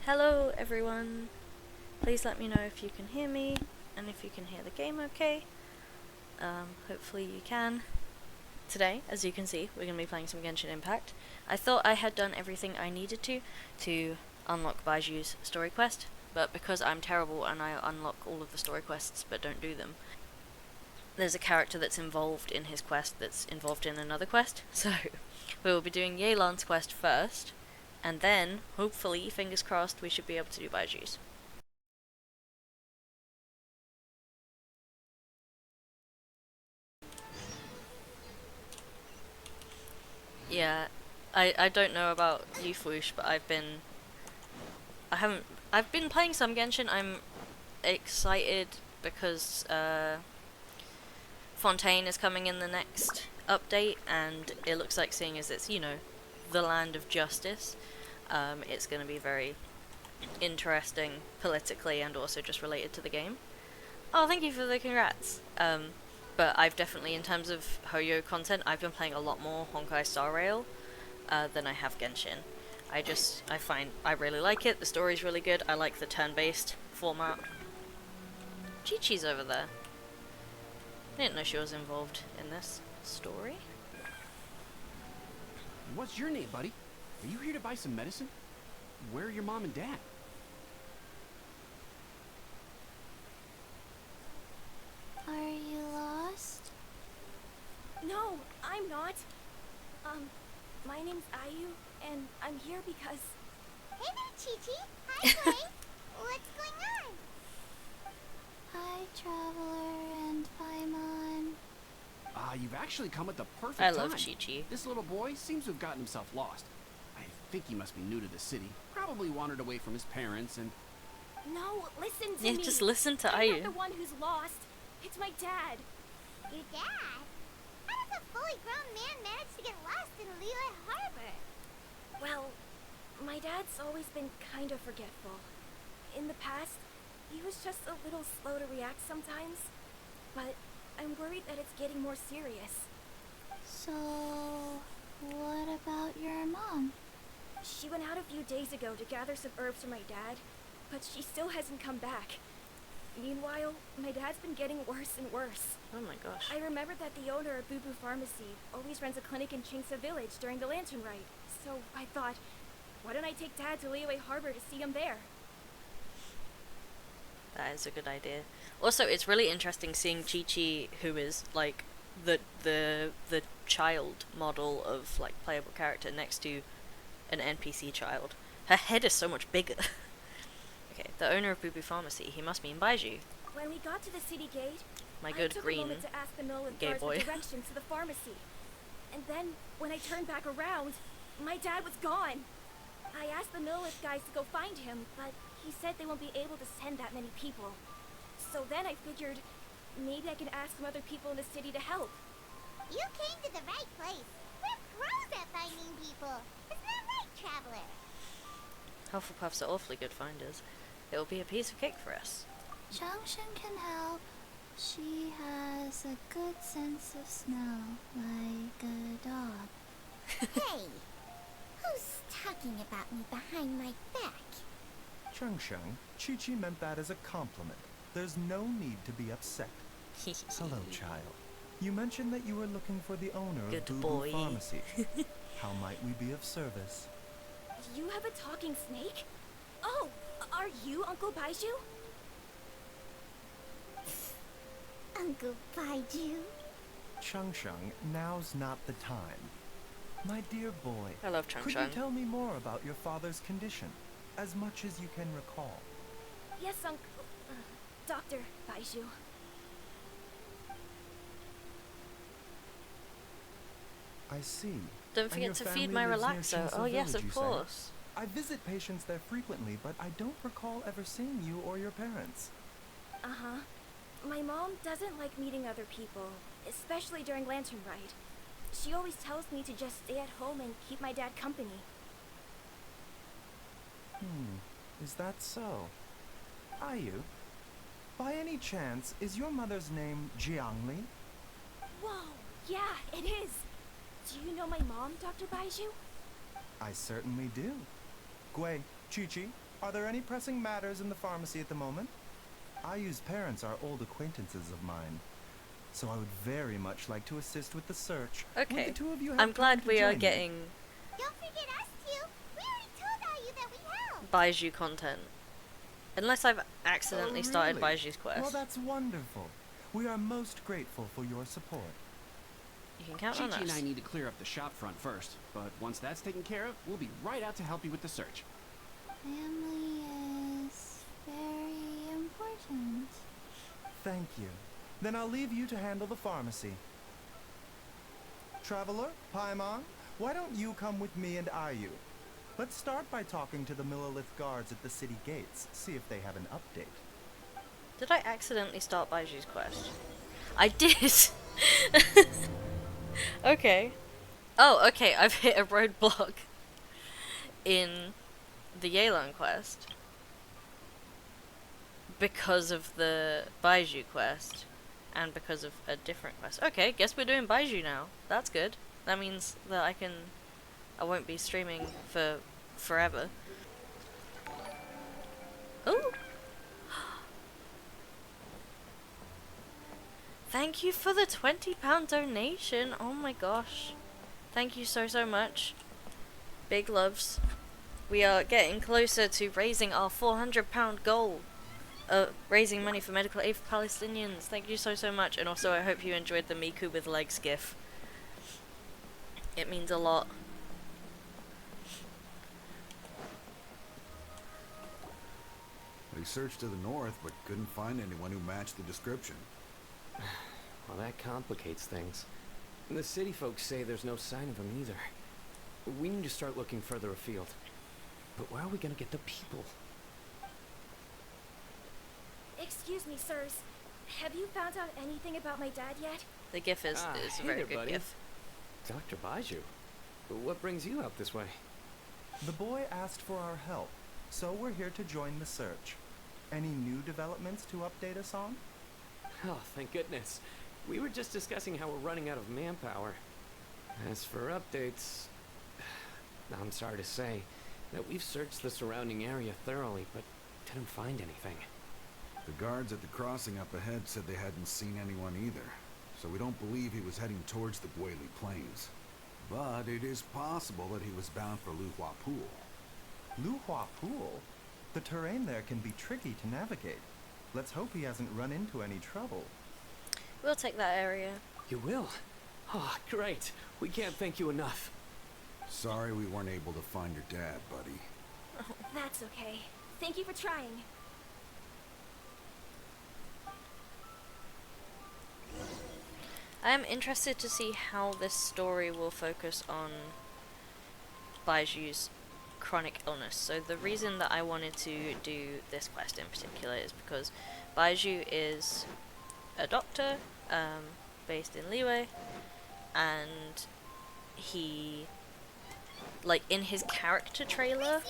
Hello everyone, please let me know if you can hear me and if you can hear the game okay. Hopefully you can. Today, as you can see, we're going to be playing some Genshin Impact. I thought I had done everything I needed to unlock Baizhu's story quest, but because I'm terrible and I unlock all of the story quests but don't do them, there's a character that's involved in his quest that's involved in another quest, so we will be doing Yelan's quest first, and then, hopefully, fingers crossed, we should be able to do Baizhu's. Yeah, I don't know about you, Fwoosh, but I've been playing some Genshin. I'm excited because Fontaine is coming in the next update, and it looks like, seeing as it's, you know, the land of justice, it's going to be very interesting politically and also just related to the game. Oh, thank you for the congrats. But I've definitely, in terms of Hoyo content, I've been playing a lot more Honkai Star Rail than I have Genshin. I find I really like it. The story's really good. I like the turn-based format. Chi-Chi's over there. I didn't know she was involved in this story. What's your name, buddy? Are you here to buy some medicine? Where are your mom and dad? Are you lost? No, I'm not. My name's Ayu, and I'm here because... Hey there, Chi-Chi. Hi, Clay. What's going on? Hi, Traveler and Paimon. You've actually come at the perfect I time. love Chi-Chi. This little boy seems to have gotten himself lost. I think he must be new to the city. Probably wandered away from his parents and... No, listen to Yeah, me. just listen to I'm Ayu. not the one who's lost. It's my dad. Your dad? How does a fully grown man manage to get lost in Liyue Harbor? Well, my dad's always been kind of forgetful. In the past, he was just a little slow to react sometimes. But I'm worried that it's getting more serious. So, what about your mom? She went out a few days ago to gather some herbs for my dad, but she still hasn't come back. Meanwhile, my dad's been getting worse and worse. Oh my gosh. I remember that the owner of Boo Boo Pharmacy always runs a clinic in Chingsa Village during the Lantern Rite, so I thought, why don't I take Dad to Liyue Harbor to see him there? That is a good idea. Also, it's really interesting seeing Chi-Chi, who is like the child model of like playable character, next to an NPC child. Her head is so much bigger. Okay, the owner of Boo Boo Pharmacy. He must mean Baizhu. When we got to the city gate, My I good took green a moment to ask the Millwood gay guards boy. for directions to the pharmacy. And then, when I turned back around, my dad was gone. I asked the Millwood guys to go find him, but he said they won't be able to send that many people. So then I figured, maybe I can ask some other people in the city to help. You came to the right place. We're pros at finding people. Isn't that right, Traveler? Hufflepuffs are awfully good finders. It will be a piece of cake for us. Junction can help. She has a good sense of smell, like a dog. Hey, who's talking about me behind my back? Cheng, Chi-Chi meant that as a compliment. There's no need to be upset. Hello, child. You mentioned that you were looking for the owner Good of Boo boy. Boo Pharmacy. How might we be of service? You have a talking snake? Oh, are you Uncle Baizhu? Uncle Baizhu? Cheng, now's not the time. My dear boy, I love could you Chung. tell me more about your father's condition? As much as you can recall. Yes, Uncle... Dr. Baizhu. I see. Don't And forget your to family feed my lives near relaxer. Chingsa Oh yes, Village, you of say? course. I visit patients there frequently, but I don't recall ever seeing you or your parents. Uh-huh. My mom doesn't like meeting other people, especially during Lantern Rite. She always tells me to just stay at home and keep my dad company. Is that so? Ayu, by any chance, is your mother's name Jiangli? Whoa, yeah, it is. Do you know my mom, Dr. Baizhu? I certainly do. Gui, Chi-Chi, Are there any pressing matters in the pharmacy at the moment? Ayu's parents are old acquaintances of mine, so I would very much like to assist with the search. Would Okay. the two of you have I'm glad time to we are join me? getting Don't forget us two. We already told Ayu that we help. Baizhu content. Unless I've accidentally started really? Baiju's quest. Well, that's wonderful. We are most grateful for your support. You can count on Chi-Chi and us. I need to clear up the shop front first, but once that's taken care of, we'll be right out to help you with the search. Family is very important. Thank you. Then I'll leave you to handle the pharmacy. Traveler, Paimon, why don't you come with me and Ayu? Let's start by talking to the Millilith guards at the city gates, see if they have an update. Did I accidentally start Baiju's quest? I did! Okay. Oh, okay, I've hit a roadblock in the Yelan quest because of the Baizhu quest and because of a different quest. Okay, guess we're doing Baizhu now. That's good. That means that I won't be streaming for forever. Ooh! Thank you for the £20 donation. Oh my gosh. Thank you so much. Big loves. We are getting closer to raising our £400 goal. Raising money for medical aid for Palestinians. Thank you so much. And also I hope you enjoyed the Miku with legs gif. It means a lot. They searched to the north, but couldn't find anyone who matched the description. Well, that complicates things. And the city folks say there's no sign of him either. We need to start looking further afield. But where are we gonna get the people? Excuse me, sirs. Have you found out anything about my dad yet? The gif is a Hey very there, good buddy. gif. Dr. Baizhu. What brings you out this way? The boy asked for our help, so we're here to join the search. Any new developments to update us on? Oh, thank goodness. We were just discussing how we're running out of manpower. As for updates, I'm sorry to say that we've searched the surrounding area thoroughly, but didn't find anything. The guards at the crossing up ahead said they hadn't seen anyone either, so we don't believe he was heading towards the Guili Plains. But it is possible that he was bound for Luhua Pool. Luhua Pool? The terrain there can be tricky to navigate. Let's hope he hasn't run into any trouble. We'll take that area. You will? Oh, great. We can't thank you enough. Sorry we weren't able to find your dad, buddy. That's okay. Thank you for trying. I am interested to see how this story will focus on Baiju's chronic illness. So the reason that I wanted to do this quest in particular is because Baizhu is a doctor based in Liyue, and he, like, in his character trailer,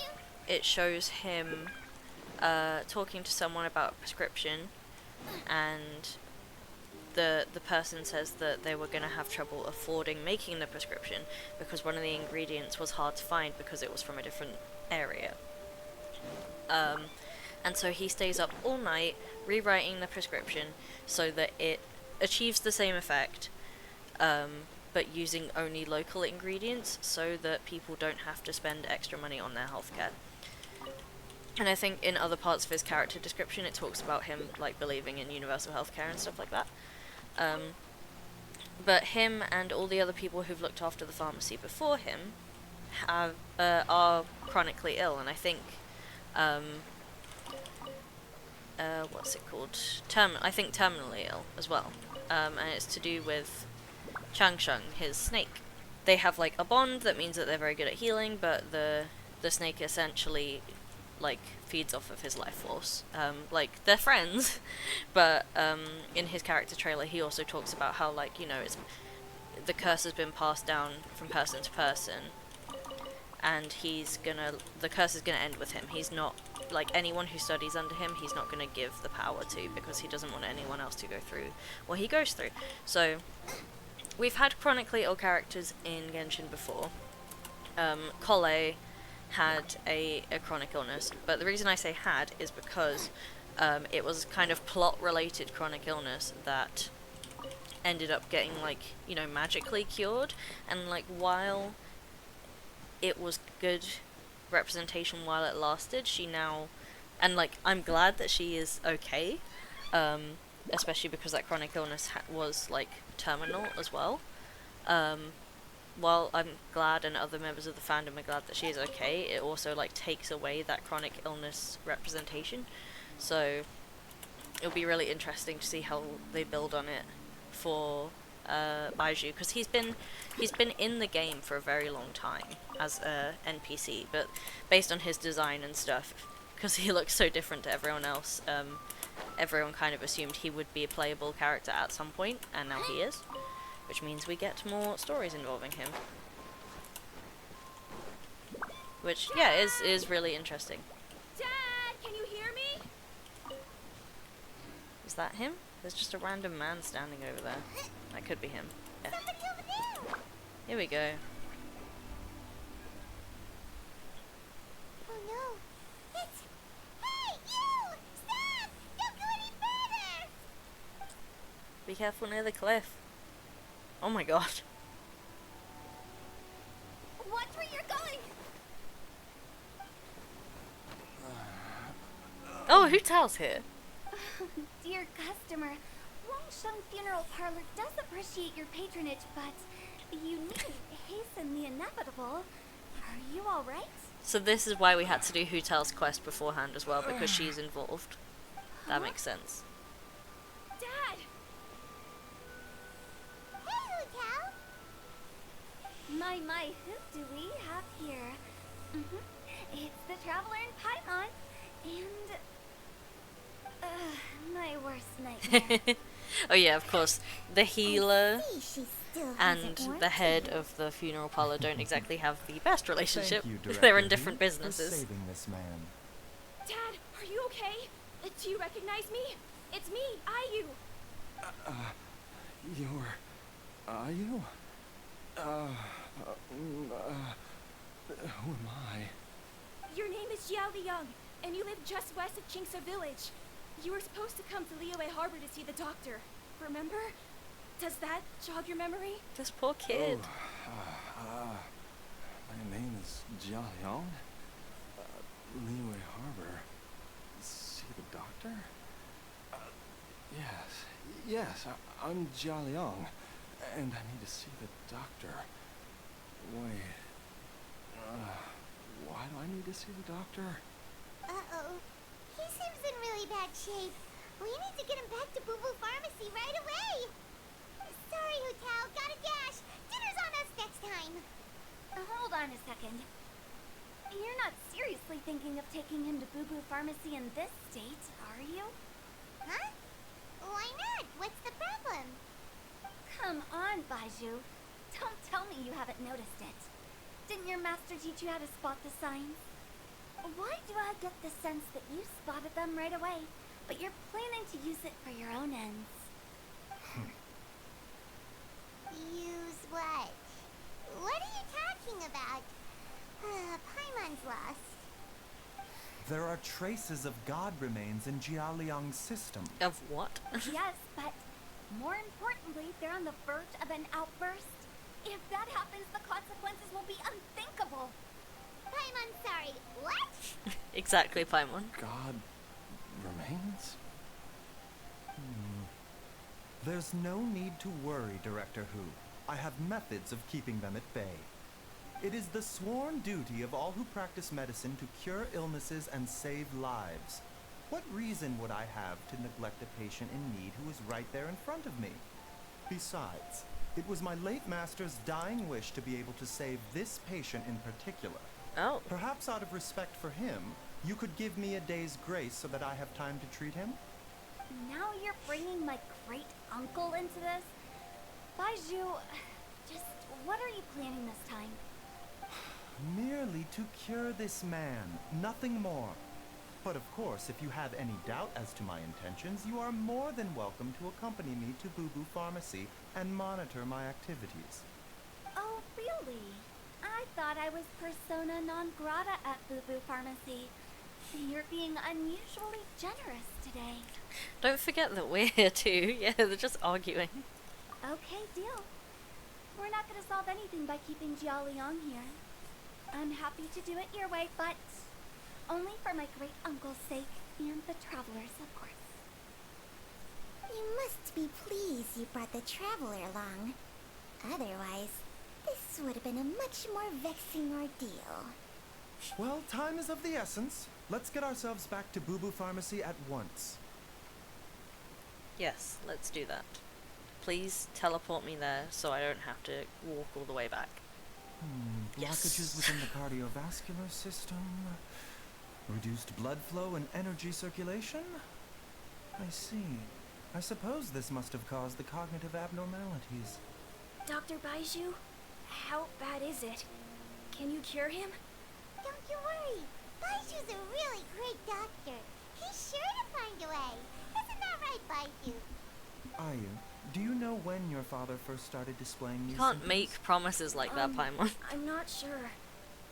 it shows him talking to someone about a prescription, and the person says that they were going to have trouble affording making the prescription because one of the ingredients was hard to find because it was from a different area. And so he stays up all night rewriting the prescription so that it achieves the same effect, but using only local ingredients so that people don't have to spend extra money on their healthcare. And I think in other parts of his character description it talks about him like believing in universal healthcare and stuff like that. But him and all the other people who've looked after the pharmacy before him are chronically ill, and I think what's it called? I think terminally ill as well. And it's to do with Changsheng, his snake. They have like a bond that means that they're very good at healing, but the snake essentially like feeds off of his life force. Like they're friends, but in his character trailer he also talks about how, like, you know, the curse has been passed down from person to person, and the curse is gonna end with him. He's not, like, anyone who studies under him, he's not gonna give the power to, because he doesn't want anyone else to go through what he goes through. So we've had chronically ill characters in Genshin before. Collei had a chronic illness. But the reason I say had is because it was kind of plot-related chronic illness that ended up getting, like, you know, magically cured. And, like, while it was good representation while it lasted, she now... And, like, I'm glad that she is okay. Especially because that chronic illness was, like, terminal as well. While I'm glad and other members of the fandom are glad that she is okay, it also, like, takes away that chronic illness representation. So it'll be really interesting to see how they build on it for Baizhu, because he's been in the game for a very long time as a NPC, but based on his design and stuff, because he looks so different to everyone else, everyone kind of assumed he would be a playable character at some point, and now he is. Which means we get more stories involving him. Which, yeah, is really interesting. Dad, can you hear me? Is that him? There's just a random man standing over there. That could be him. Yeah. Somebody over there! Here we go. Oh no. It's... Hey, you! Stop! Don't go any further! Be careful near the cliff. Oh my god. Watch where you're going! Oh, Hu Tao's here. Dear customer, Longsheng Funeral Parlor does appreciate your patronage, but you need to hasten the inevitable. Are you alright? So this is why we had to do Hu Tao's quest beforehand as well, because she's involved. That makes sense. Dad! Hey, Hotel! My, who do we have here? It's the Traveler in Paimon, and... my worst nightmare. Oh yeah, of course. The healer See, she still and hasn't the head warned you. of the funeral parlor don't exactly have the best relationship. Thank you, They're in Director different Hu, businesses. For saving this man. Dad, are you okay? Do you recognize me? It's me, Ayu. Are you? Who am I? Your name is Jiao Liang, and you live just west of Qingse Village. You were supposed to come to Liyue Harbor to see the doctor. Remember? Does that jog your memory? This poor kid. My name is Jia Liang. Liyue Harbor. See the doctor? Yes, I'm Jia Liang, and I need to see the doctor. Wait, why do I need to see the doctor? Uh-oh. He seems in really bad shape. We need to get him back to Boo Boo Pharmacy right away. Sorry, Hotel. Gotta dash. Dinner's on us next time. Hold on a second. You're not seriously thinking of taking him to Boo Boo Pharmacy in this state, are you? Huh? Why not? What's the problem? Come on, Baizhu. Don't tell me you haven't noticed it. Didn't your master teach you how to spot the signs? Why do I get the sense that you spotted them right away, but you're planning to use it for your own ends? Use what? What are you talking about? Paimon's lost. There are traces of god remains in Jialiang's system. Of what? Yes, but more importantly, they're on the verge of an outburst. If that happens, the consequences will be unthinkable. Paimon, sorry. What? Exactly, Paimon. God remains? There's no need to worry, Director Hu. I have methods of keeping them at bay. It is the sworn duty of all who practice medicine to cure illnesses and save lives. What reason would I have to neglect a patient in need who is right there in front of me? Besides, it was my late master's dying wish to be able to save this patient in particular. Oh. Perhaps out of respect for him, you could give me a day's grace so that I have time to treat him? Now you're bringing my great-uncle into this? Baizhu, just what are you planning this time? Merely to cure this man, nothing more. But of course, if you have any doubt as to my intentions, you are more than welcome to accompany me to Boo Boo Pharmacy and monitor my activities. Oh, really? I thought I was persona non grata at Boo Boo Pharmacy. You're being unusually generous today. Don't forget that we're here too. Yeah, they're just arguing. Okay, deal. We're not gonna solve anything by keeping Jialiang here. I'm happy to do it your way, but only for my great uncle's sake and the travelers, of course. You must be pleased you brought the traveler along. Otherwise, this would have been a much more vexing ordeal. Well, time is of the essence. Let's get ourselves back to Boo Boo Pharmacy at once. Yes, let's do that. Please teleport me there so I don't have to walk all the way back. Blockages within the cardiovascular system. Reduced blood flow and energy circulation? I see. I suppose this must have caused the cognitive abnormalities. Dr. Baizhu, how bad is it? Can you cure him? Don't you worry. Baizhu's a really great doctor. He's sure to find a way. Isn't that right, Baizhu? Ayu, do you know when your father first started displaying these You can't symptoms? make promises like that, Paimon. I'm not sure.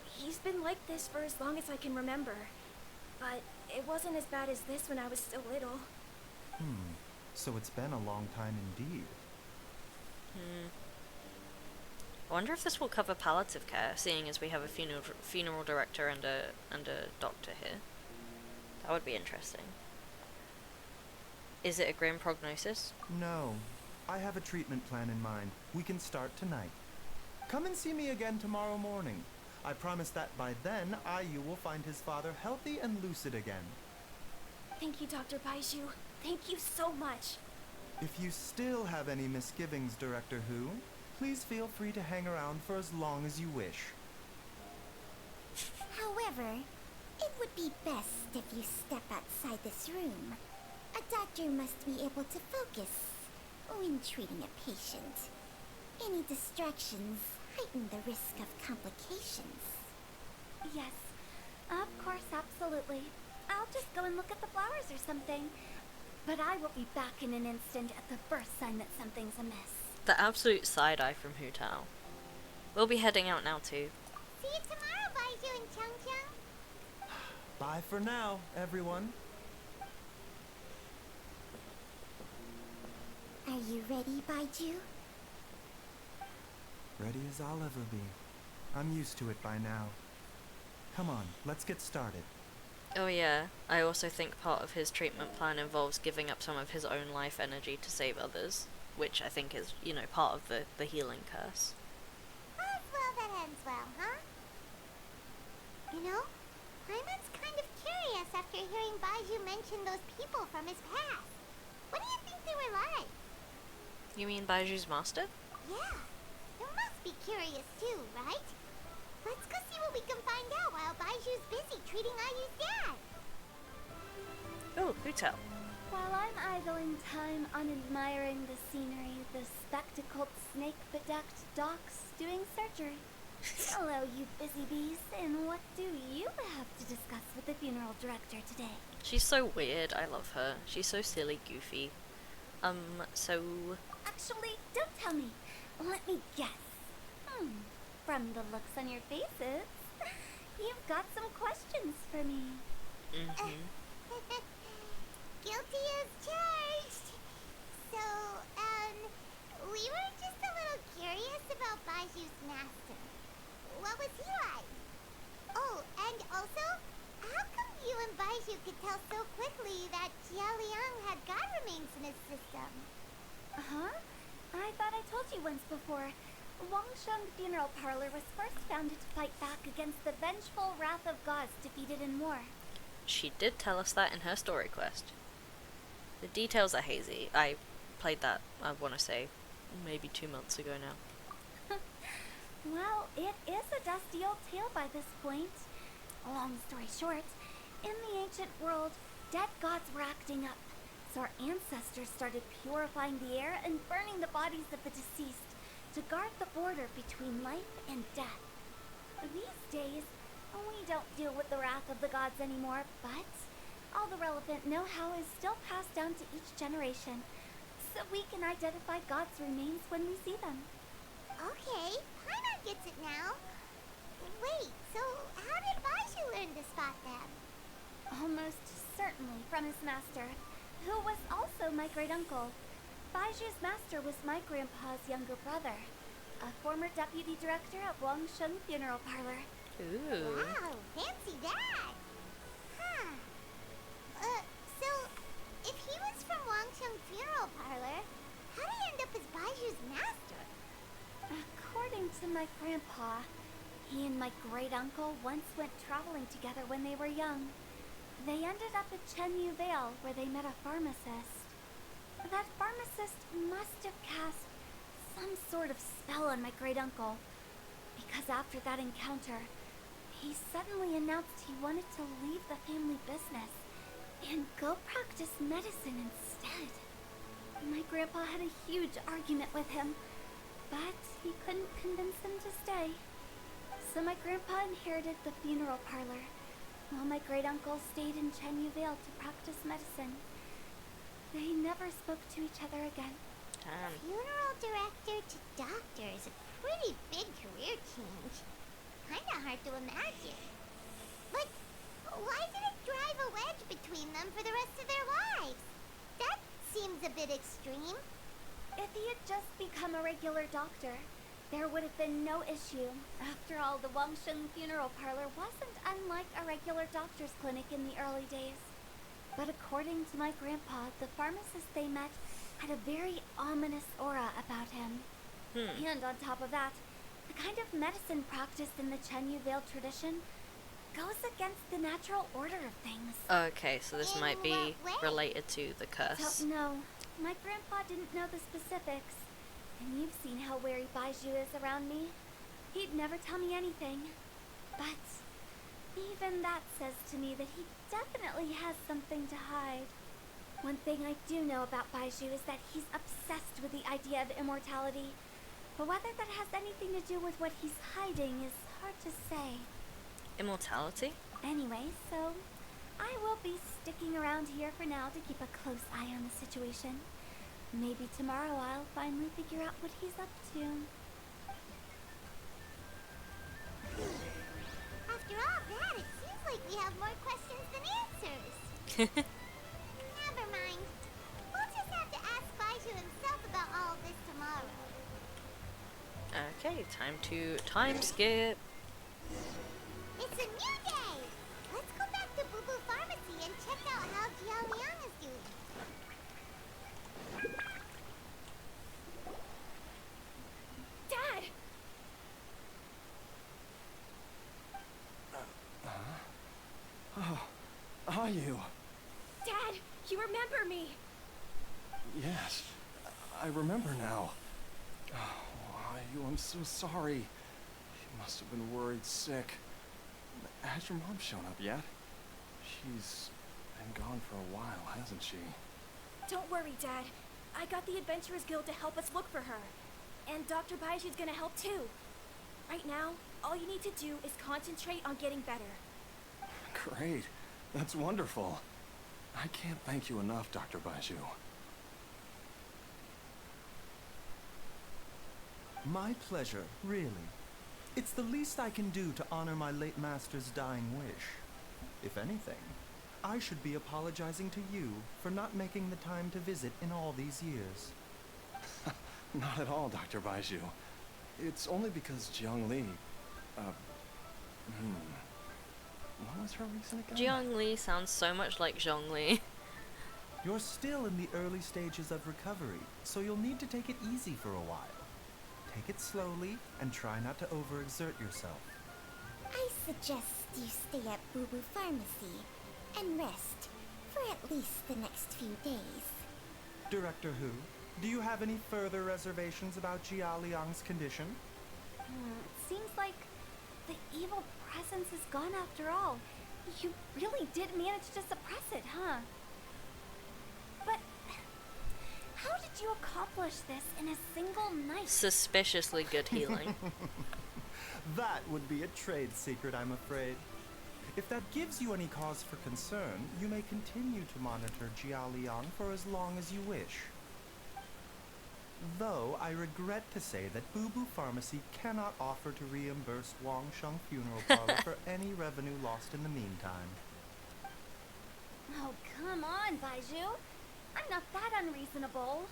He's been like this for as long as I can remember. But it wasn't as bad as this when I was still little. So it's been a long time indeed. I wonder if this will cover palliative care, seeing as we have a funeral director and a doctor here. That would be interesting. Is it a grim prognosis? No. I have a treatment plan in mind. We can start tonight. Come and see me again tomorrow morning. I promise that by then, Ayu will find his father healthy and lucid again. Thank you, Dr. Baizhu. Thank you so much. If you still have any misgivings, Director Who, please feel free to hang around for as long as you wish. However, it would be best if you step outside this room. A doctor must be able to focus when treating a patient. Any distractions heighten the risk of complications. Yes, of course, absolutely. I'll just go and look at the flowers or something. But I will be back in an instant at the first sign that something's amiss. The absolute side-eye from Hu Tao. We'll be heading out now too. See you tomorrow, Baizhu and Chung Chung. Bye for now, everyone. Are you ready, Baizhu? Ready as I'll ever be. I'm used to it by now. Come on, let's get started. Oh yeah, I also think part of his treatment plan involves giving up some of his own life energy to save others, which I think is, you know, part of the healing curse. All's well that ends well, huh? You know, Paimon's kind of curious after hearing Baizhu mention those people from his past. What do you think they were like? You mean Baiju's master? Yeah, you must be curious too, right? Let's go see what we can find out while Baiju's busy treating Ayu's dad. Oh, Hu Tao. While I'm idling time on admiring the scenery, the spectacled snake-bedecked docs doing surgery. Hello, you busy bees, and what do you have to discuss with the funeral director today? She's so weird, I love her. She's so silly, goofy. So... Actually, don't tell me. Let me guess. From the looks on your faces, you've got some questions for me. Guilty as charged. So, we were just a little curious about Baiju's master. What was he like? Oh, and also, how come you and Baizhu could tell so quickly that Jialiang had god remains in his system? Huh? I thought I told you once before. Wangsheng Funeral Parlor was first founded to fight back against the vengeful wrath of gods defeated in war. she did tell us that in her story quest. The details are hazy. I played that, I want to say, maybe 2 months ago now. Well, it is a dusty old tale by this point. Long story short, in the ancient world, dead gods were acting up, so our ancestors started purifying the air and burning the bodies of the deceased to guard the border between life and death. These days, we don't deal with the wrath of the gods anymore, but all the relevant know-how is still passed down to each generation, so we can identify gods' remains when we see them. Okay, Paimon gets it now. Wait, so how did Baizhu learn to spot them? Almost certainly from his master, who was also my great-uncle. Baizhu's master was my grandpa's younger brother, a former deputy director at Wangsheng Funeral Parlor. Ooh. Wow, fancy that! Huh. So, if he was from Wangcheng Funeral Parlor, how did he end up as Baizhu's master? According to my grandpa, he and my great-uncle once went traveling together when they were young. They ended up at Chenyu Vale, where they met a pharmacist. That pharmacist must have cast some sort of spell on my great-uncle, because after that encounter, he suddenly announced he wanted to leave the family business and go practice medicine instead. My grandpa had a huge argument with him, but he couldn't convince him to stay. So my grandpa inherited the funeral parlor, while my great-uncle stayed in Chenyu Vale to practice medicine. They never spoke to each other again. Damn. Funeral director to doctor is a pretty big career change. Kinda hard to imagine. But why did it drive a wedge between them for the rest of their lives? That seems a bit extreme. If he had just become a regular doctor, there would have been no issue. After all, the Wangsheng Funeral Parlor wasn't unlike a regular doctor's clinic in the early days. But according to my grandpa, the pharmacist they met had a very ominous aura about him. And on top of that, the kind of medicine practiced in the Chenyu Vale tradition goes against the natural order of things. Okay, so this In might be what way? related to the curse. Don't know. My grandpa didn't know the specifics. And you've seen how wary Baizhu is around me. He'd never tell me anything. But even that says to me that he definitely has something to hide. One thing I do know about Baizhu is that he's obsessed with the idea of immortality. But whether that has anything to do with what he's hiding is hard to say. Immortality? Anyway, so I will be sticking around here for now to keep a close eye on the situation. Maybe tomorrow I'll finally figure out what he's up to. After all that, it seems like we have more questions than answers. Never mind. We'll just have to ask Baizhu himself about all of this tomorrow. Okay, time to time skip. It's a new day! Let's go back to Boo Boo Pharmacy and check out how Jiao Liang is doing. Dad! Oh, are you? Dad, you remember me! Yes, I remember now. Oh, I'm so sorry. You must have been worried sick. Has your mom shown up yet? She's been gone for a while, hasn't she? Don't worry, Dad. I got the Adventurers Guild to help us look for her. And Dr. Baizhu's gonna help too. Right now, all you need to do is concentrate on getting better. Great. That's wonderful. I can't thank you enough, Dr. Baizhu. My pleasure, really. It's the least I can do to honor my late master's dying wish. If anything, I should be apologizing to you for not making the time to visit in all these years. Not at all, Dr. Baizhu. It's only because Jiangli... What was her reason again? Jiangli sounds so much like Zhongli. You're still in the early stages of recovery, so you'll need to take it easy for a while. Take it slowly and try not to overexert yourself. I suggest you stay at Boo Boo Pharmacy and rest for at least the next few days. Director Who, do you have any further reservations about Jiao Liang's condition? It seems like the evil presence is gone after all. You really did manage to suppress it, huh? But how did you accomplish this in a single night? Suspiciously good healing. That would be a trade secret, I'm afraid. If that gives you any cause for concern, you may continue to monitor Jiao Liang for as long as you wish. Though I regret to say that Boo Boo Pharmacy cannot offer to reimburse Wang Sheng Funeral Parlor for any revenue lost in the meantime. Oh, come on, Baizhu. I'm not that unreasonable.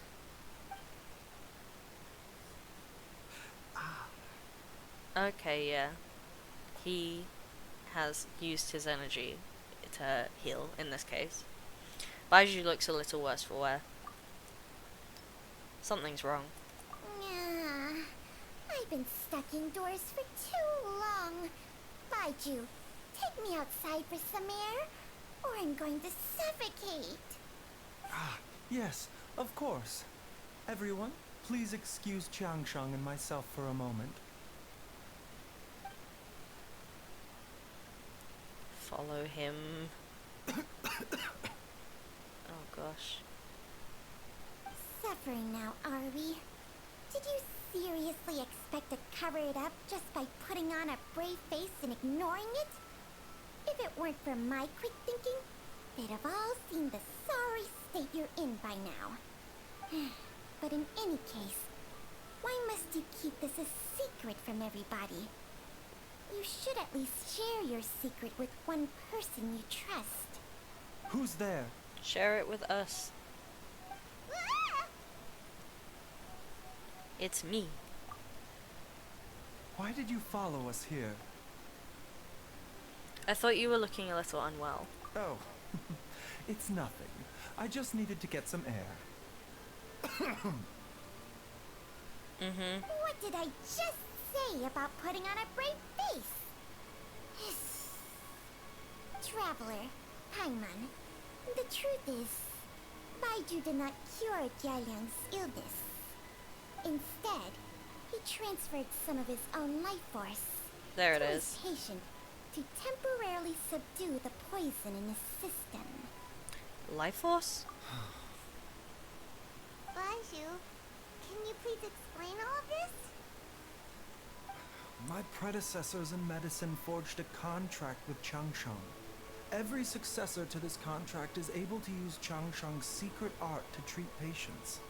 Okay, yeah. He has used his energy to heal in this case. Baizhu looks a little worse for wear. Something's wrong. Yeah, I've been stuck indoors for too long. Baizhu, take me outside for some air, or I'm going to suffocate. Ah, yes, of course. Everyone, please excuse Changsheng and myself for a moment. Follow him. Oh gosh. Suffering now, are we? Did you seriously expect to cover it up just by putting on a brave face and ignoring it? If it weren't for my quick thinking, they'd have all seen the sorry state you're in by now. But in any case, why must you keep this a secret from everybody? You should at least share your secret with one person you trust. Who's there? Share it with us. Ah! It's me. Why did you follow us here? I thought you were looking a little unwell. Oh, it's nothing. I just needed to get some air. Mm-hmm. What did I just say about putting on a brave face? Traveler, Paimon, the truth is, Baizhu did not cure Jialiang's illness. Instead, he transferred some of his own life force There it to is. his patient to temporarily subdue the poison in his system. Life Force? Baizhu, can you please explain all of this? My predecessors in medicine forged a contract with Changsheng. Every successor to this contract is able to use Changsheng's secret art to treat patients.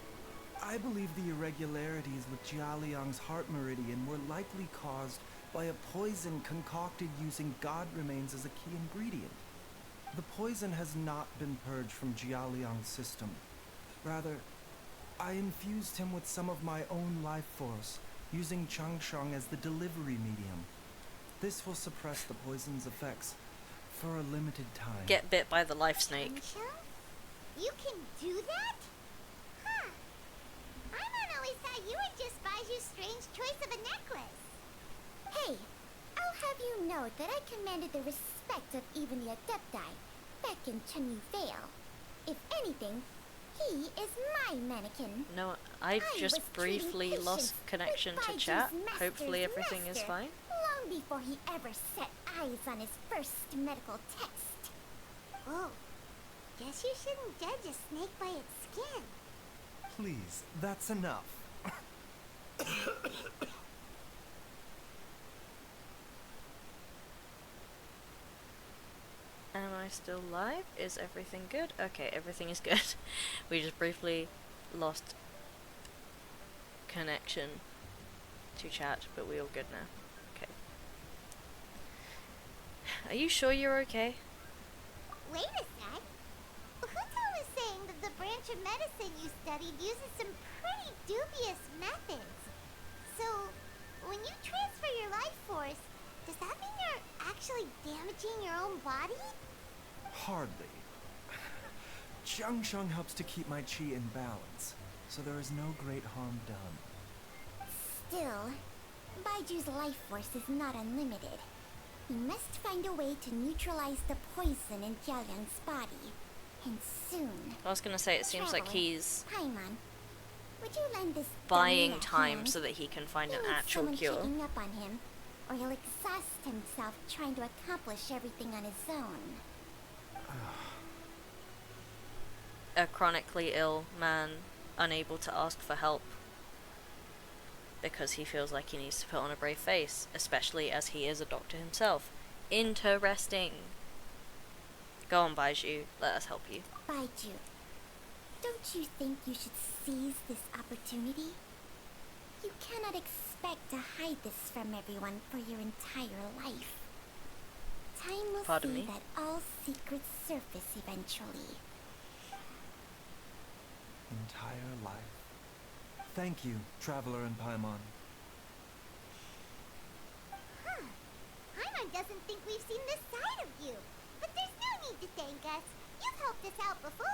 I believe the irregularities with Jialiang's heart meridian were likely caused by a poison concocted using god remains as a key ingredient. The poison has not been purged from Jialiang's system. Rather, I infused him with some of my own life force, using Changsheng as the delivery medium. This will suppress the poison's effects for a limited time. Get bit by the life snake. Changsheng? You can do that? Huh. I always thought you were just Baizhu's strange choice of a necklace. Hey, I'll have you know that I commanded the respect of even the Adepti back in Chenyu Vale. If anything, he is my mannequin. No, I just was treating briefly patients lost connection with to Baiju's chat. master's Hopefully everything is master, fine. Long before he ever set eyes on his first medical test. Oh, guess you shouldn't judge a snake by its skin. Please, that's enough. Am I still live? Is everything good? Okay, everything is good. We just briefly lost connection to chat, but we're all good now. Okay. Are you sure you're okay? Wait a sec. Huto was saying that the branch of medicine you studied uses some pretty dubious methods. So, when you transfer your life force, does that mean you're actually damaging your own body? Hardly. Changsheng helps to keep my chi in balance, so there is no great harm done. Still, Baiju's life force is not unlimited. We must find a way to neutralize the poison in Jialiang's body. And soon. I was gonna say, it seems like Traveler, he's Paimon, would you lend this buying dummy a time hand? so that he can find He an needs actual someone cure. checking up on him, or he'll exhaust himself trying to accomplish everything on his own. A chronically ill man, unable to ask for help because he feels like he needs to put on a brave face, especially as he is a doctor himself. Interesting. Go on, Baizhu. Let us help you. Baizhu, Don't you think you should seize this opportunity? You cannot expect to hide this from everyone for your entire life. Time will Pardon see me? that all secrets surface eventually. Entire life. Thank you, Traveler and Paimon. Huh. Paimon doesn't think we've seen this side of you. But there's no need to thank us. You've helped us out before.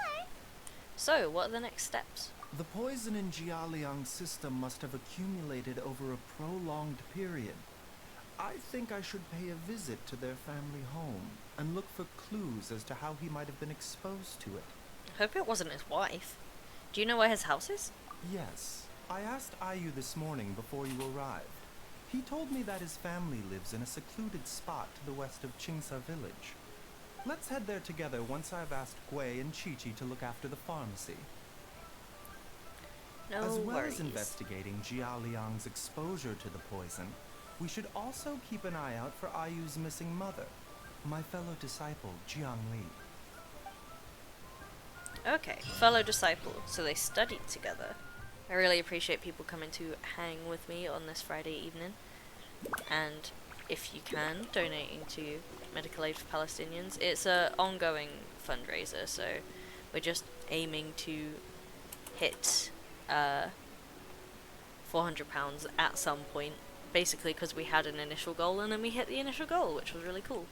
So, what are the next steps? The poison in Jialiang's system must have accumulated over a prolonged period. I think I should pay a visit to their family home and look for clues as to how he might have been exposed to it. I hope it wasn't his wife. Do you know where his house is? Yes, I asked Ayu this morning before you arrived. He told me that his family lives in a secluded spot to the west of Qingsa village. Let's head there together once I've asked Gui and Chi-Chi to look after the pharmacy. No As well worries. as investigating Jia Liang's exposure to the poison, we should also keep an eye out for Ayu's missing mother, my fellow disciple, Jiang Li. Okay, fellow disciple, so they studied together. I really appreciate people coming to hang with me on this Friday evening. And if you can, donating to Medical Aid for Palestinians. It's a ongoing fundraiser, so we're just aiming to hit £400 at some point. Basically because we had an initial goal and then we hit the initial goal, which was really cool.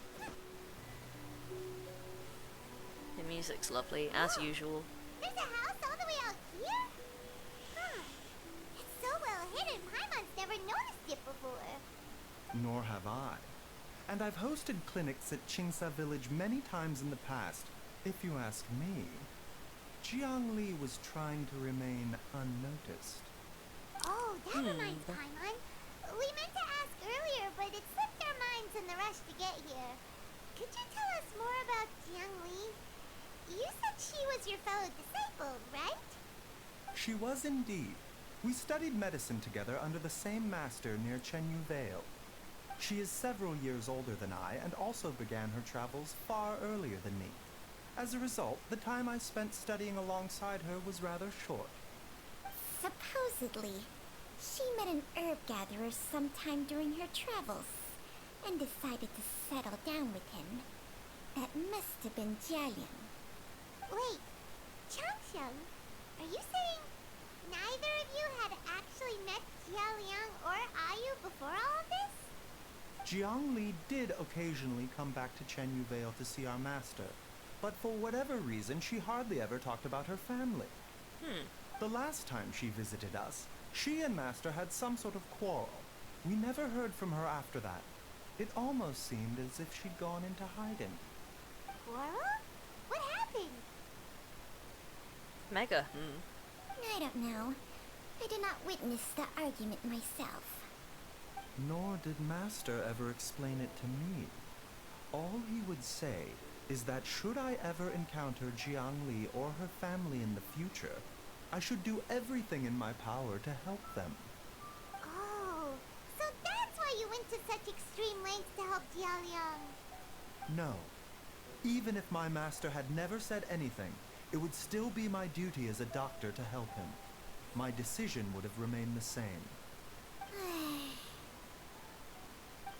The music's lovely, as usual. There's a house all the way out here? Huh. It's so well hidden, Paimon's never noticed it before. Nor have I. And I've hosted clinics at Qingsa village many times in the past. If you ask me, Jiang Li was trying to remain unnoticed. Oh, that reminds Paimon. We meant to ask earlier, but it slipped our minds in the rush to get here. Could you tell us more about Jiang Li? You said she was your fellow disciple, right? She was indeed. We studied medicine together under the same master near Chenyu Vale. She is several years older than I and also began her travels far earlier than me. As a result, the time I spent studying alongside her was rather short. Supposedly, she met an herb gatherer sometime during her travels and decided to settle down with him. That must have been Jialiang. Wait, Changxiang, are you saying neither of you had actually met Jialiang or Ayu before all of this? Jiang Li did occasionally come back to Chenyu Vale to see our master, but for whatever reason, she hardly ever talked about her family. The last time she visited us, she and Master had some sort of quarrel. We never heard from her after that. It almost seemed as if she'd gone into hiding. Quarrel? What happened? Mega. I don't know. I did not witness the argument myself. Nor did Master ever explain it to me. All he would say is that should I ever encounter Jiang Li or her family in the future, I should do everything in my power to help them. Oh, so that's why you went to such extreme lengths to help Jialiang. No. Even if my master had never said anything, it would still be my duty as a doctor to help him. My decision would have remained the same.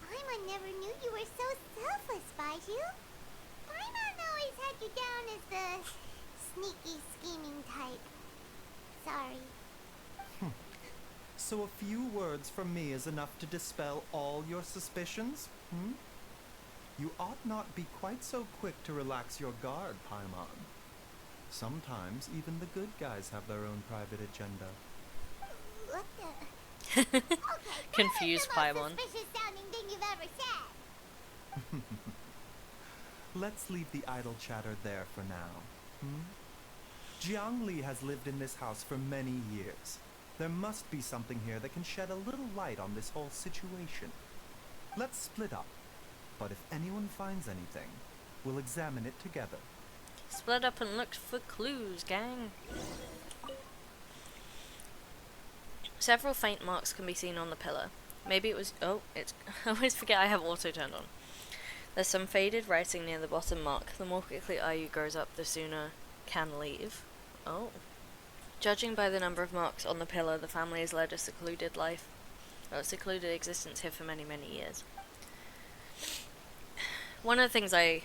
Paimon never knew you were so selfless, Baizhu. Paimon always had you down as the sneaky, scheming type. Sorry. So a few words from me is enough to dispel all your suspicions? You ought not be quite so quick to relax your guard, Paimon. Sometimes even the good guys have their own private agenda. What the? Okay, Confused that was the Paimon. most suspicious sounding thing you've ever said. Let's leave the idle chatter there for now. Jiang Li has lived in this house for many years. There must be something here that can shed a little light on this whole situation. Let's split up. But if anyone finds anything, we'll examine it together. Split up and look for clues, gang. Several faint marks can be seen on the pillar. Maybe it was... Oh, it's... I always forget I have auto turned on. There's some faded writing near the bottom mark. The more quickly Ayu grows up, the sooner can leave. Oh. Judging by the number of marks on the pillar, the family has led a secluded existence here for many, many years. One of the things I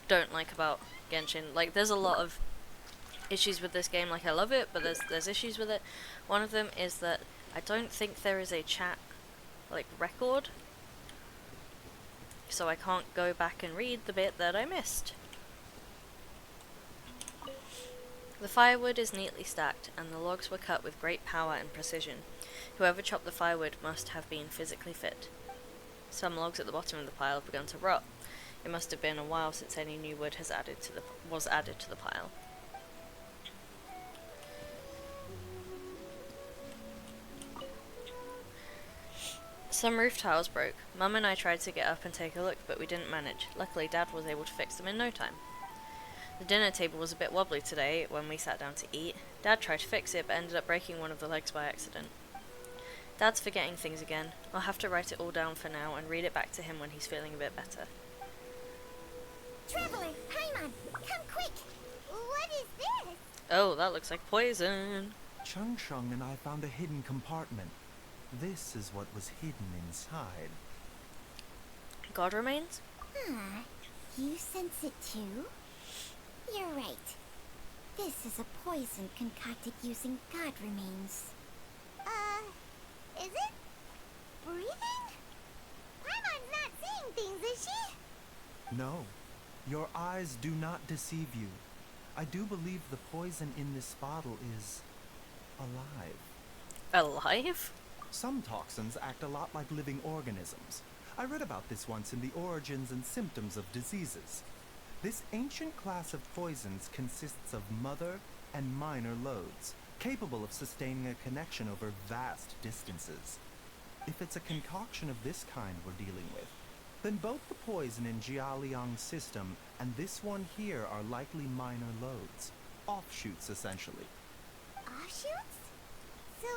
don't like about Genshin, like, there's a lot of issues with this game. Like, I love it, but there's issues with it. One of them is that I don't think there is a chat, like, record, so I can't go back and read the bit that I missed. The firewood is neatly stacked, and the logs were cut with great power and precision. Whoever chopped the firewood must have been physically fit. Some logs at the bottom of the pile have begun to rot. It must have been a while since any new wood was added to the pile. Some roof tiles broke. Mum and I tried to get up and take a look, but we didn't manage. Luckily, Dad was able to fix them in no time. The dinner table was a bit wobbly today when we sat down to eat. Dad tried to fix it, but ended up breaking one of the legs by accident. Dad's forgetting things again. I'll have to write it all down for now and read it back to him when he's feeling a bit better. Traveler, Paimon, come quick! What is this? Oh, that looks like poison. Chung Chung and I found a hidden compartment. This is what was hidden inside. God remains? Ah, you sense it too? You're right. This is a poison concocted using god remains. Is it? Breathing? Paimon's not seeing things, is she? No, your eyes do not deceive you. I do believe the poison in this bottle is alive. Alive? Some toxins act a lot like living organisms. I read about this once in the Origins and Symptoms of Diseases. This ancient class of poisons consists of mother and minor loads, capable of sustaining a connection over vast distances. If it's a concoction of this kind we're dealing with, then both the poison in Jialiang's system and this one here are likely minor loads. Offshoots, essentially. Offshoots? So,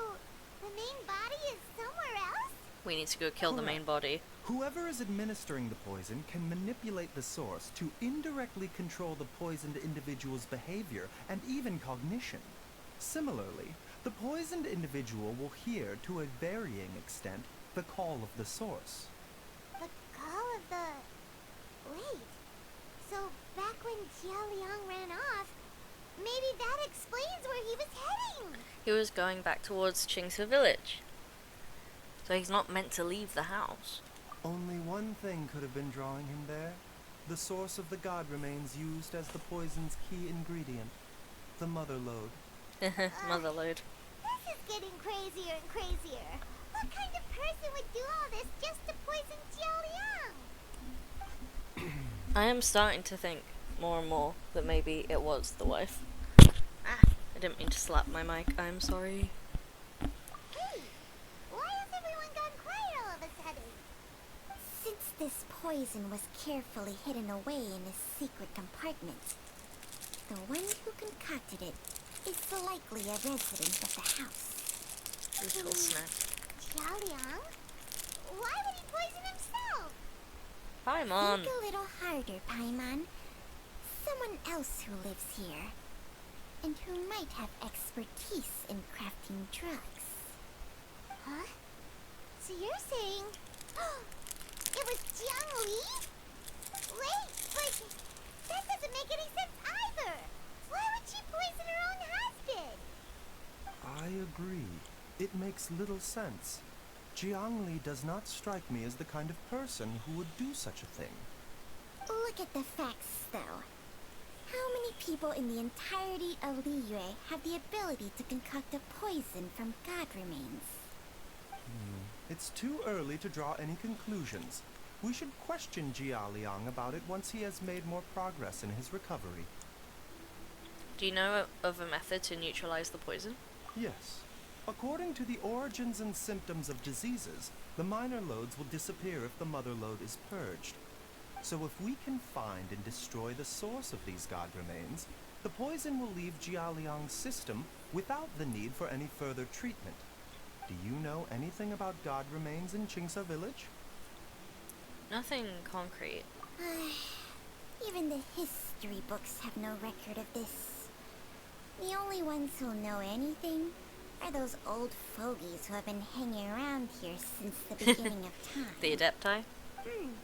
the main body is somewhere else? We need to go kill the main body. Whoever is administering the poison can manipulate the source to indirectly control the poisoned individual's behavior and even cognition. Similarly, the poisoned individual will hear, to a varying extent, the call of the source. The call of the... Wait. So, back when Jialiang ran off, maybe that explains where he was heading. He was going back towards Qingsu village. So he's not meant to leave the house. Only one thing could have been drawing him there. The source of the god remains used as the poison's key ingredient. The mother load. Mother load. This is getting crazier and crazier. What kind of person would do all this just to poison Jialiang? I am starting to think more and more that maybe it was the wife. Ah, I didn't mean to slap my mic. I'm sorry. Hey, why has everyone gone quiet all of a sudden? Since this poison was carefully hidden away in a secret compartment, the one who concocted it is likely a resident of the house. Little snap. Jialiang? Why would he poison himself? Paimon. Think a little harder, Paimon. Someone else who lives here, and who might have expertise in crafting drugs. Huh? So you're saying... it was Jiang Li? Wait, but that doesn't make any sense either! Why would she poison her own husband? I agree. It makes little sense. Jiang Li does not strike me as the kind of person who would do such a thing. Look at the facts, though. How many people in the entirety of Liyue have the ability to concoct a poison from god remains? It's too early to draw any conclusions. We should question Jialiang about it once he has made more progress in his recovery. Do you know of a method to neutralize the poison? Yes. According to the Origins and Symptoms of Diseases, the minor loads will disappear if the mother load is purged. So if we can find and destroy the source of these god remains, the poison will leave Jialiang's system without the need for any further treatment. Do you know anything about god remains in Qingsu village? Nothing concrete. Even the history books have no record of this. The only ones who'll know anything are those old fogies who have been hanging around here since the beginning of time. The Adepti? Didn't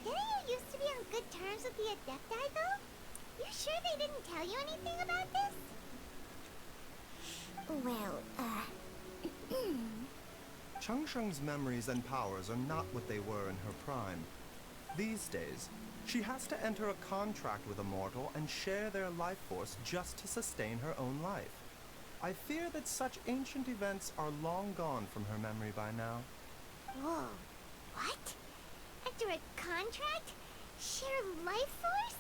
you used to be on good terms with the Adepti, though? You sure they didn't tell you anything about this? Well, Changsheng's memories and powers are not what they were in her prime. These days, she has to enter a contract with a mortal and share their life force just to sustain her own life. I fear that such ancient events are long gone from her memory by now. Whoa, what? After a contract? Share life force?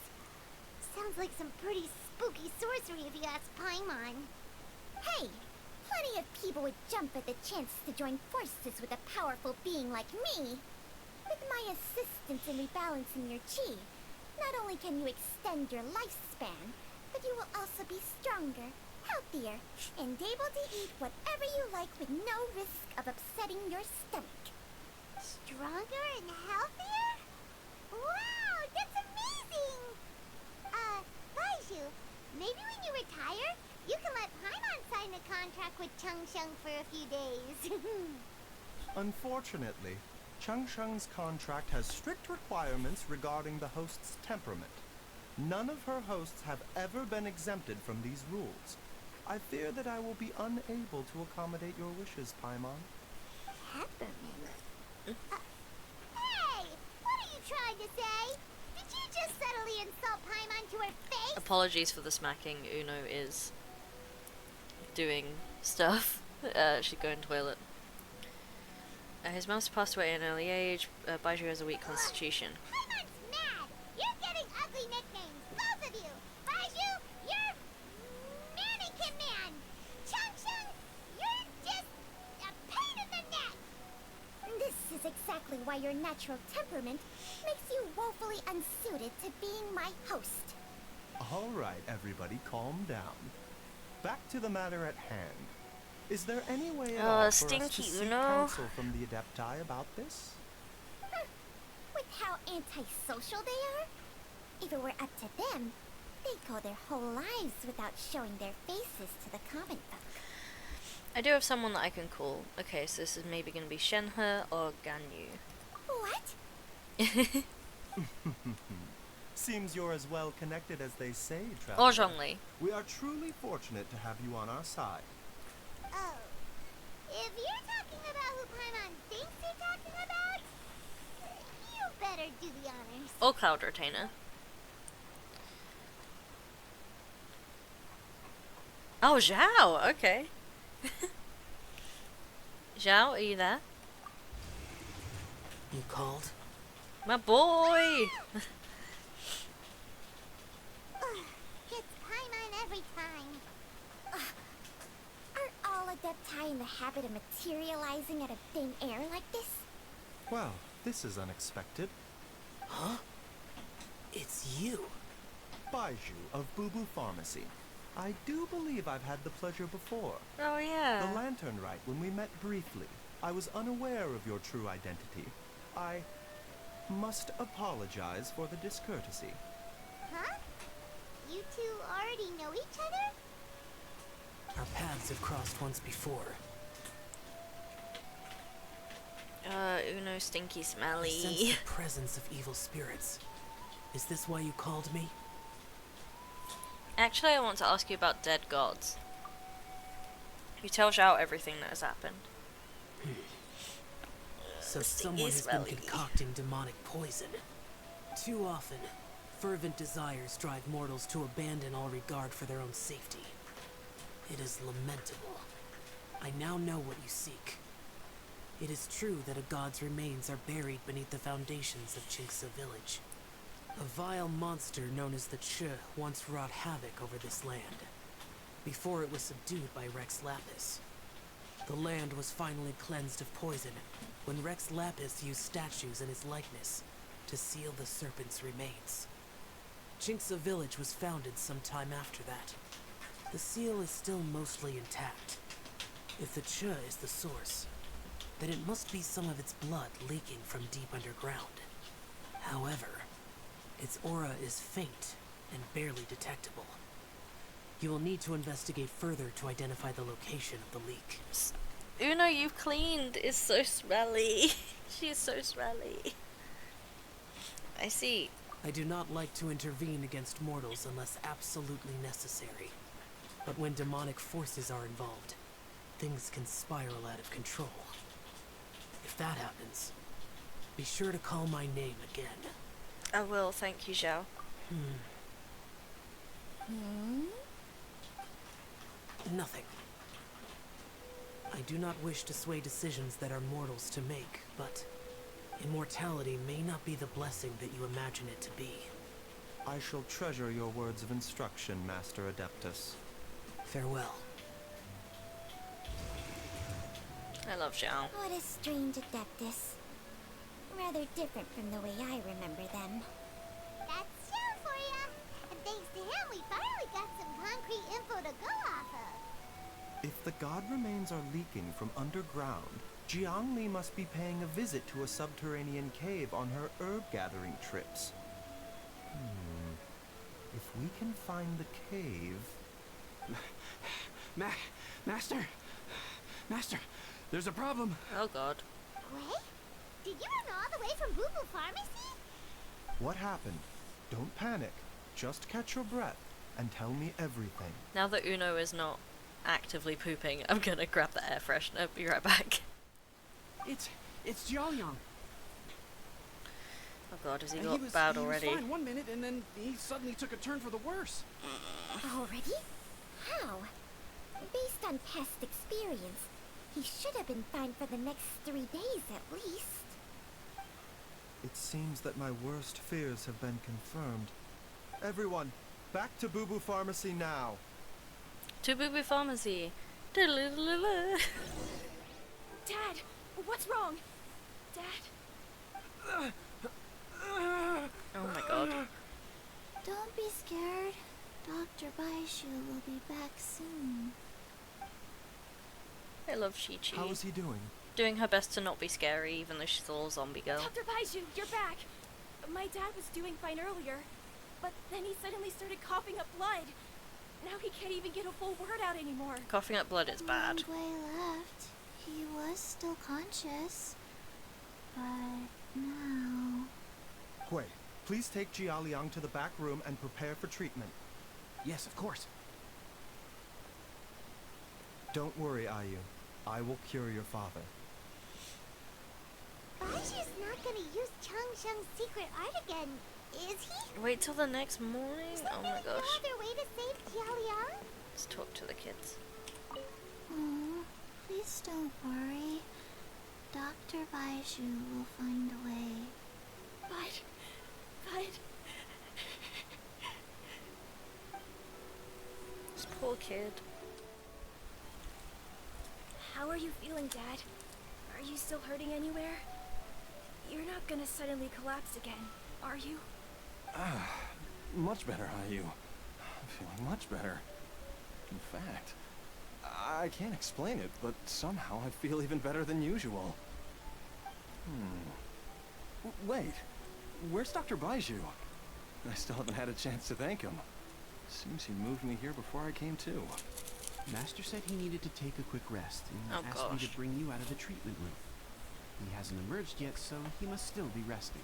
Sounds like some pretty spooky sorcery if you ask Paimon. Hey, plenty of people would jump at the chance to join forces with a powerful being like me. With my assistance in rebalancing your chi, not only can you extend your lifespan, but you will also be stronger, healthier, and able to eat whatever you like with no risk of upsetting your stomach. Stronger and healthier? Wow, that's amazing! Baizhu, maybe when you retire, you can let Paimon sign a contract with Changsheng for a few days. Unfortunately, Changsheng's contract has strict requirements regarding the host's temperament. None of her hosts have ever been exempted from these rules. I fear that I will be unable to accommodate your wishes, Paimon. Temperament? Hey! What are you trying to say? Did you just subtly insult Paimon to her face? Apologies for the smacking. Uno is doing stuff. She's going toilet. His master passed away at an early age. Baizhu has a weak constitution. Paimon's mad! You're getting ugly nicknames, both of you! Baizhu, you're Mannequin Man! Changsheng, you're just a pain in the neck! This is exactly why your natural temperament makes you woefully unsuited to being my host. All right, everybody, calm down. Back to the matter at hand. Is there any way at all for us to Stinky seek Uno. counsel from the Adepti about this? With how antisocial they are? If it were up to them, they'd go their whole lives without showing their faces to the common folk. I do have someone that I can call. Okay, so this is maybe going to be Shenhe or Ganyu. What? Seems you're as well connected as they say, Or traveler. Zhongli. We are truly fortunate to have you on our side. Oh. If you're talking about who Paimon thinks you're talking about, you better do the honors. Or Cloud Retainer. Oh, Zhao! Okay. Zhao, are you there? You called? My boy! It's Paimon every time. Aren't all Adepti in the habit of materializing out of thin air like this? Well, this is unexpected. Huh? It's you. Baizhu of Boo Boo Pharmacy. I do believe I've had the pleasure before. Oh, The yeah. Lantern Rite, when we met briefly. I was unaware of your true identity. I must apologize for the discourtesy. Huh? You two already know each other? Our paths have crossed once before. Uno stinky I sense smelly. the presence of evil spirits. Is this why you called me? Actually, I want to ask you about dead gods. You tell Zhao everything that has happened. So Stinky someone has been smelly. concocting demonic poison. Too often, fervent desires drive mortals to abandon all regard for their own safety. It is lamentable. I now know what you seek. It is true that a god's remains are buried beneath the foundations of Jinxa village. A vile monster known as the Che once wrought havoc over this land, before it was subdued by Rex Lapis. The land was finally cleansed of poison when Rex Lapis used statues in his likeness to seal the serpent's remains. Jinxa village was founded some time after that. The seal is still mostly intact. If the Che is the source, then it must be some of its blood leaking from deep underground. However, its aura is faint and barely detectable. You will need to investigate further to identify the location of the leak. Uno, you've cleaned. Is so smelly. She's so smelly. I see. I do not like to intervene against mortals unless absolutely necessary. But when demonic forces are involved, things can spiral out of control. If that happens, be sure to call my name again. I will, thank you, Zhao. Nothing. I do not wish to sway decisions that are mortals to make, but immortality may not be the blessing that you imagine it to be. I shall treasure your words of instruction, Master Adeptus. Farewell. I love Zhao. What a strange Adeptus. Rather different from the way I remember them. That's Xiao for ya! And thanks to him, we finally got some concrete info to go off of. If the god remains are leaking from underground, Jiangli must be paying a visit to a subterranean cave on her herb-gathering trips. If we can find the cave... Master, there's a problem. Oh god. Wait? Did you run all the way from Boo Boo Pharmacy? What happened? Don't panic. Just catch your breath and tell me everything. Now that Uno is not actively pooping, I'm gonna grab the air freshener. Be right back. It's Jiaoliang. Oh god, has he And got bad he already? was fine 1 minute, and then he suddenly took a turn for the worse. Already? How? Based on past experience, he should have been fine for the next 3 days at least. It seems that my worst fears have been confirmed. Everyone, back to Boo Boo Pharmacy now. To Boo Boo Pharmacy. Diddle-diddle-diddle. Dad, what's wrong? Dad? Oh my god. Don't be scared. Dr. Baizhu will be back soon. I love Chi-Chi. How is he doing? Doing her best to not be scary, even though she's a little zombie girl. Dr. Baizhu, you're back! My dad was doing fine earlier, but then he suddenly started coughing up blood. Now he can't even get a full word out anymore. Coughing up blood is bad. When Gui left, he was still conscious. But now... Hui, please take Jiaoliang to the back room and prepare for treatment. Yes, of course. Don't worry, Ayu. I will cure your father. Baizhu's not gonna use Changsheng's secret art again, is he? Wait till the next morning? Oh my No gosh. other way to save Jiaoliang? Let's talk to the kids. Oh, please don't worry. Dr. Baizhu will find a way. But... This poor kid. How are you feeling, Dad? Are you still hurting anywhere? You're not gonna suddenly collapse again, are you? Much better, Ayu. I'm feeling much better. In fact, I can't explain it, but somehow I feel even better than usual. Wait, where's Dr. Baizhu? I still haven't had a chance to thank him. Seems he moved me here before I came to. Master said he needed to take a quick rest and Oh, asked me gosh. to bring you out of the treatment room. He hasn't emerged yet, so he must still be resting.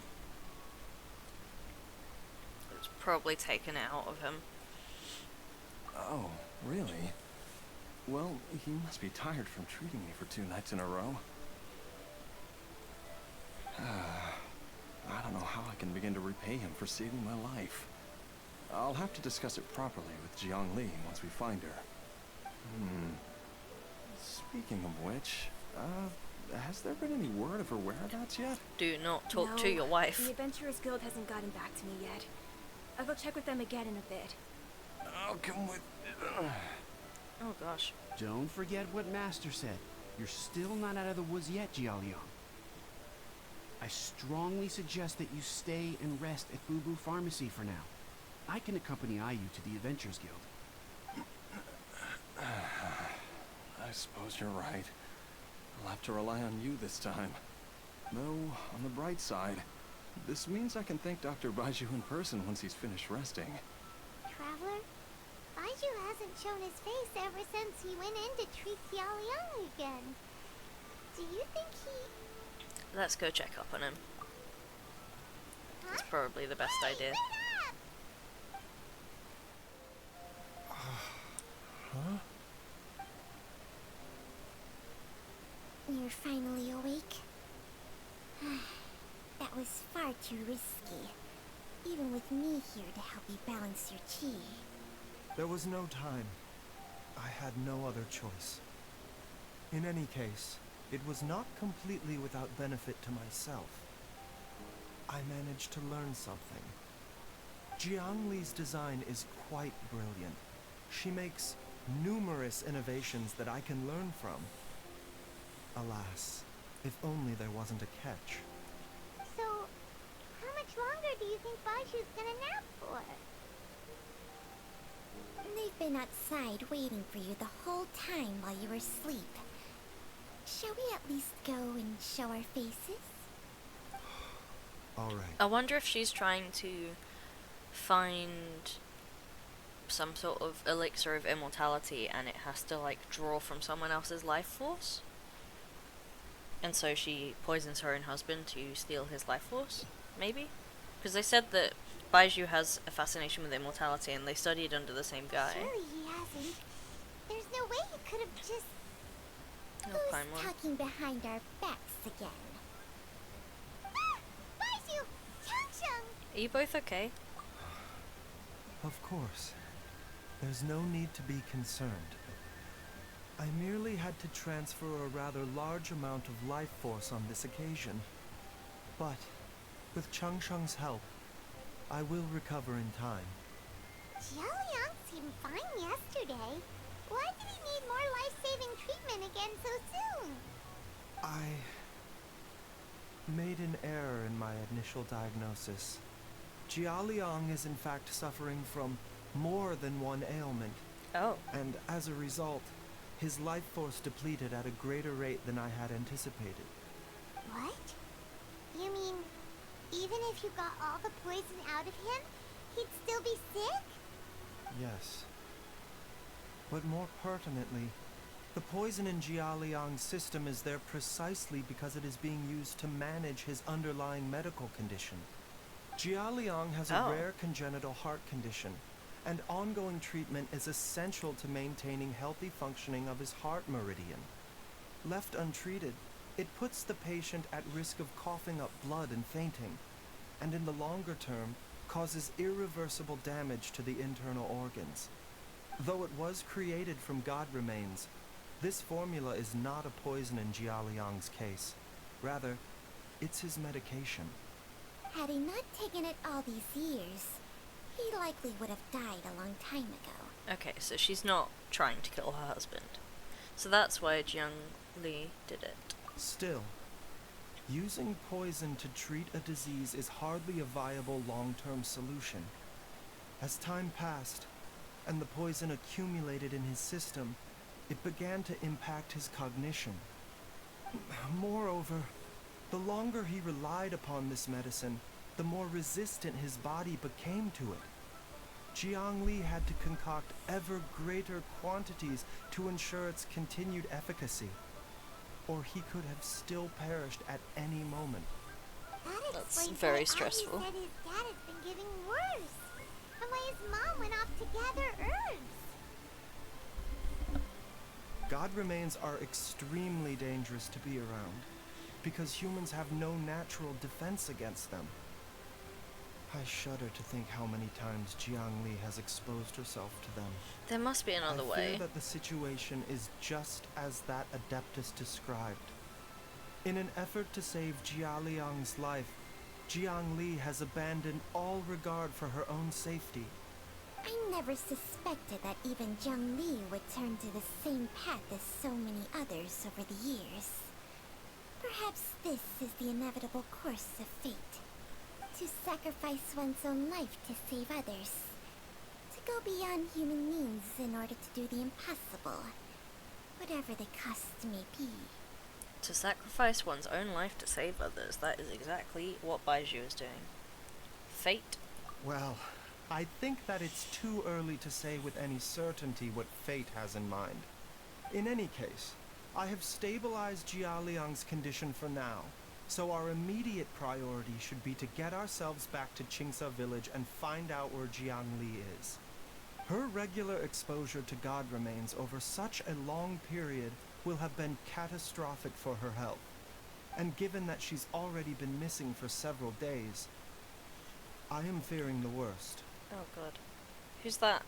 It's probably taken it out of him. Oh, really? Well, he must be tired from treating me for 2 nights in a row. I don't know how I can begin to repay him for saving my life. I'll have to discuss it properly with Jiangli once we find her. Speaking of which, has there been any word of her whereabouts yet? Do not talk No, to your wife. The Adventurers Guild hasn't gotten back to me yet. I'll go check with them again in a bit. I'll come with... Oh gosh. Don't forget what Master said. You're still not out of the woods yet, Jiaoliang. I strongly suggest that you stay and rest at Boo Boo Pharmacy for now. I can accompany Ayu to the Adventurers Guild. I suppose you're right. I'll have to rely on you this time. Though, on the bright side, this means I can thank Dr. Baizhu in person once he's finished resting. Traveler, Baizhu hasn't shown his face ever since he went in to treat Xiaoliang again. Do you think he... Let's go check up on him. Huh? That's probably the best Hey, idea. wait up! Huh? You're finally awake? That was far too risky. Even with me here to help you balance your chi. There was no time. I had no other choice. In any case, it was not completely without benefit to myself. I managed to learn something. Jiang Li's design is quite brilliant. She makes numerous innovations that I can learn from. Alas, if only there wasn't a catch. So, how much longer do you think Baizhu's gonna nap for? They've been outside waiting for you the whole time while you were asleep. Shall we at least go and show our faces? All right. I wonder if she's trying to find some sort of elixir of immortality and it has to like draw from someone else's life force. And so she poisons her own husband to steal his life force, maybe? Because they said that Baizhu has a fascination with immortality and they studied under the same guy. Surely he hasn't. There's no way he could have just... He'll find Who's one. talking behind our backs again? Ah! Baizhu! Chang-Chang! Are you both okay? Of course. There's no need to be concerned. I merely had to transfer a rather large amount of life force on this occasion. But, with Chang-Chang's help, I will recover in time. Xiaoliang seemed fine yesterday. Why did he need more life-saving treatment again so soon? I made an error in my initial diagnosis. Jialiang is in fact suffering from more than one ailment, Oh. and as a result, his life force depleted at a greater rate than I had anticipated. What? You mean, even if you got all the poison out of him, he'd still be sick? Yes. But more pertinently, the poison in Jialiang's system is there precisely because it is being used to manage his underlying medical condition. Jialiang has a Oh. rare congenital heart condition, and ongoing treatment is essential to maintaining healthy functioning of his heart meridian. Left untreated, it puts the patient at risk of coughing up blood and fainting, and in the longer term, causes irreversible damage to the internal organs. Though it was created from god remains, this formula is not a poison in Jialiang's case. Rather, it's his medication. Had he not taken it all these years, he likely would have died a long time ago. Okay, so she's not trying to kill her husband. So that's why Jiang Li did it. Still, using poison to treat a disease is hardly a viable long-term solution. As time passed, and the poison accumulated in his system, it began to impact his cognition. Moreover, the longer he relied upon this medicine, the more resistant his body became to it. Jiang Li had to concoct ever greater quantities to ensure its continued efficacy, or he could have still perished at any moment. That That's explains very why stressful. Avi said his dad has been getting worse. And why his mom went off to gather herbs. God remains are extremely dangerous to be around, because humans have no natural defense against them. I shudder to think how many times Jiang Li has exposed herself to them. There must be another I fear way. that the situation is just as that Adeptus described. In an effort to save Jialiang's life, Jiang Li has abandoned all regard for her own safety. I never suspected that even Jiang Li would turn to the same path as so many others over the years. Perhaps this is the inevitable course of fate. To sacrifice one's own life to save others. To go beyond human means in order to do the impossible. Whatever the cost may be. To sacrifice one's own life to save others. That is exactly what Baizhu is doing. Fate. Well, I think that it's too early to say with any certainty what fate has in mind. In any case, I have stabilized Jia Liang's condition for now, so our immediate priority should be to get ourselves back to Qingsa village and find out where Jiang Li is. Her regular exposure to god remains over such a long period will have been catastrophic for her health. And given that she's already been missing for several days, I am fearing the worst. Oh god. Who's that?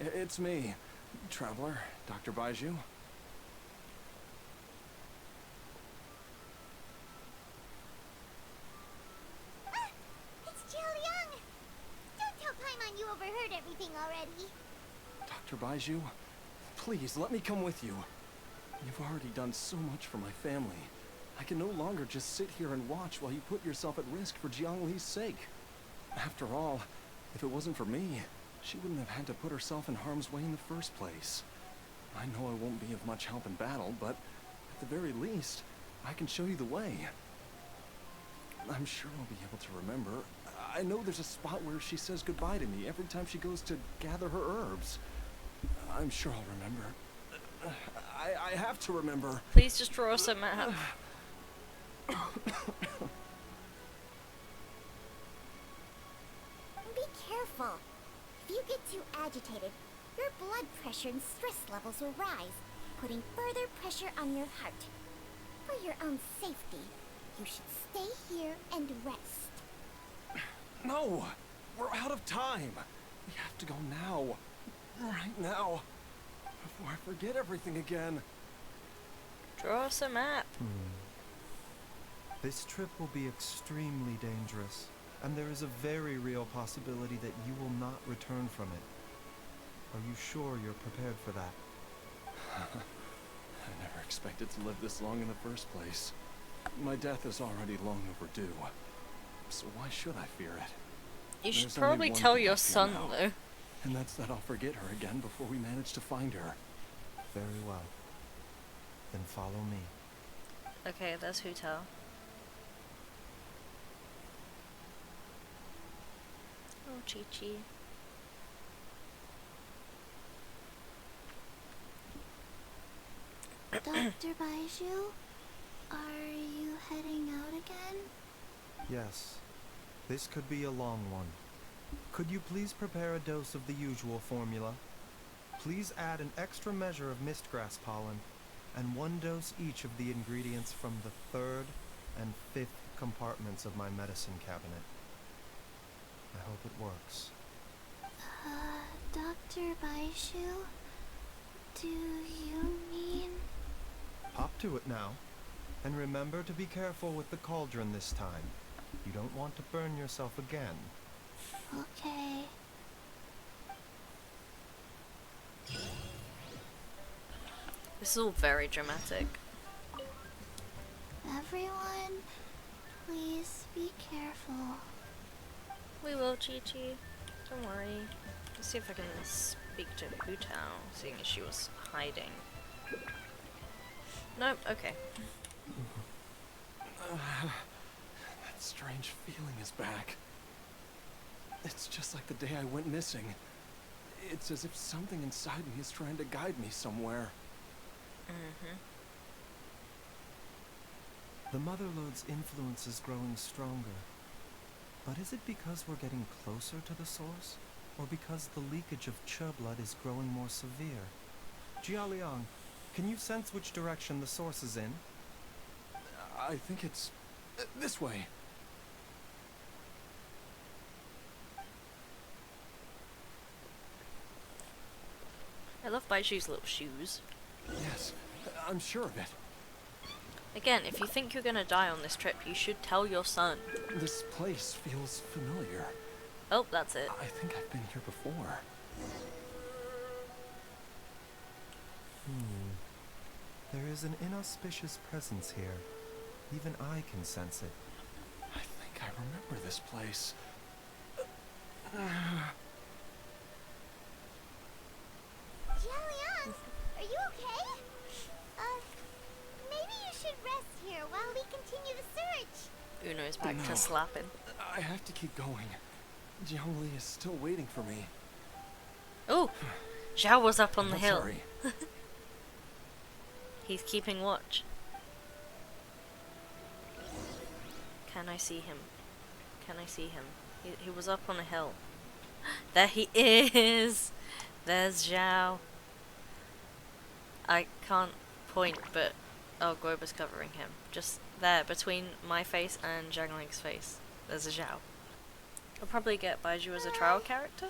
It's me, Traveler, Dr. Baizhu. Ah! It's Jialiang! Don't tell Paimon you overheard everything already. Dr. Baizhu, please let me come with you. You've already done so much for my family. I can no longer just sit here and watch while you put yourself at risk for Jiang Li's sake. After all, if it wasn't for me, she wouldn't have had to put herself in harm's way in the first place. I know I won't be of much help in battle, but at the very least, I can show you the way. I'm sure I'll be able to remember. I know there's a spot where she says goodbye to me every time she goes to gather her herbs. I'm sure I'll remember. I have to remember. Please just draw us a map. Be careful. If you get too agitated, your blood pressure and stress levels will rise, putting further pressure on your heart. For your own safety, you should stay here and rest. No! We're out of time! We have to go now. Right now. Before I forget everything again. Draw us a map. This trip will be extremely dangerous, and there is a very real possibility that you will not return from it. Are you sure you're prepared for that? I never expected to live this long in the first place. My death is already long overdue. So why should I fear it? You should There's only probably one tell thing your I fear son, now, though. and that's that I'll forget her again before we manage to find her. Very well. Then follow me. Okay, there's Hu Tao. Oh, Chi-Chi. Dr. Baizhu, are you heading out again? Yes. This could be a long one. Could you please prepare a dose of the usual formula? Please add an extra measure of mistgrass pollen, and 1 dose each of the ingredients from the 3rd and 5th compartments of my medicine cabinet. I hope it works. Dr. Baizhu, do you mean... Hop to it now. And remember to be careful with the cauldron this time. You don't want to burn yourself again. Okay. This is all very dramatic. Everyone, please be careful. We will, Chi-Chi. Don't worry. Let's see if I can speak to Hu Tao, seeing as she was hiding. Nope, okay. That strange feeling is back. It's just like the day I went missing. It's as if something inside me is trying to guide me somewhere. The Motherlode's influence is growing stronger. But is it because we're getting closer to the source? Or because the leakage of Che blood is growing more severe? Jialiang, can you sense which direction the source is in? I think it's... this way. I love Baizhu's little shoes. Yes, I'm sure of it. Again, if you think you're gonna die on this trip, you should tell your son. This place feels familiar. Oh, that's it. I think I've been here before. There is an inauspicious presence here. Even I can sense it. I think I remember this place. Jialiang, are you okay? Maybe you should rest here while we continue the search. Uno's back No. to slapping. I have to keep going. Jiangli is still waiting for me. Oh! Zhao was up on I'm the not hill. sorry. He's keeping watch. Can I see him? Can I see him? He was up on a hill. There he is! There's Zhao. I can't point, but... Oh, Guoba's covering him. Just there, between my face and Zhangling's face. There's a Zhao. I'll probably get Baizhu as a trial character.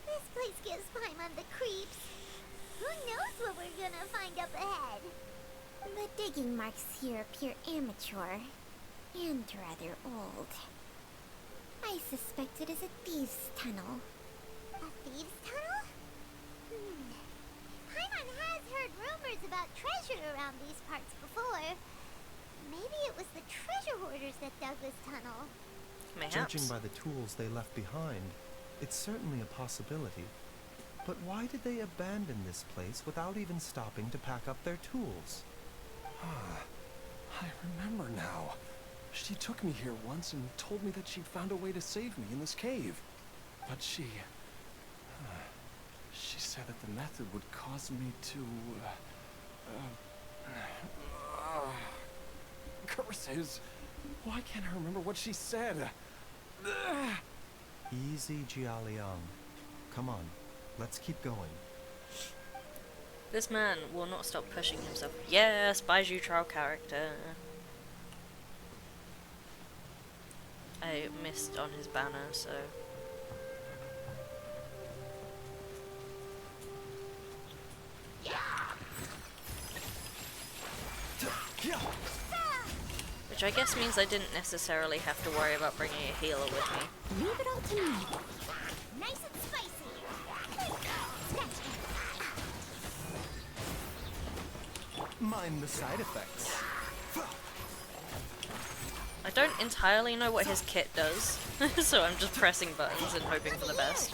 This place gives Paimon the creeps. Who knows what we're gonna find up ahead? The digging marks here appear amateur and rather old. I suspect it is a thieves' tunnel. A thieves' tunnel? Paimon has heard rumors about treasure around these parts before. Maybe it was the treasure hoarders that dug this tunnel. Mayhaps. Judging by the tools they left behind, it's certainly a possibility. But why did they abandon this place without even stopping to pack up their tools? I remember now. She took me here once and told me that she'd found a way to save me in this cave. But she said that the method would cause me to... curses. Why can't I remember what she said? Easy, Jialiang. Come on, let's keep going. This man will not stop pushing himself. Yes, Baizhu trial character. I missed on his banner, so... Which I guess means I didn't necessarily have to worry about bringing a healer with me. Leave it all to me. Nice and spicy. Mind the side effects. I don't entirely know what his kit does, so I'm just pressing buttons and hoping for the best.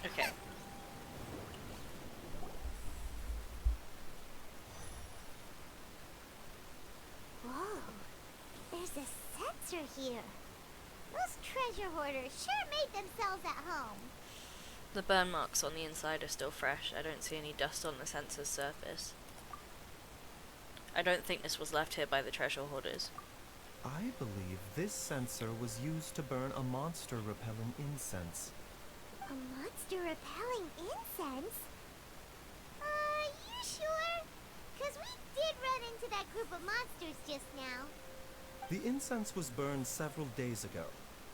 Okay. Whoa, there's a sensor here. Those treasure hoarders sure made themselves at home. The burn marks on the inside are still fresh. I don't see any dust on the sensor's surface. I don't think this was left here by the treasure hoarders. I believe this sensor was used to burn a monster-repelling incense. A monster repelling incense? You sure? 'Cause we did run into that group of monsters just now. The incense was burned several days ago.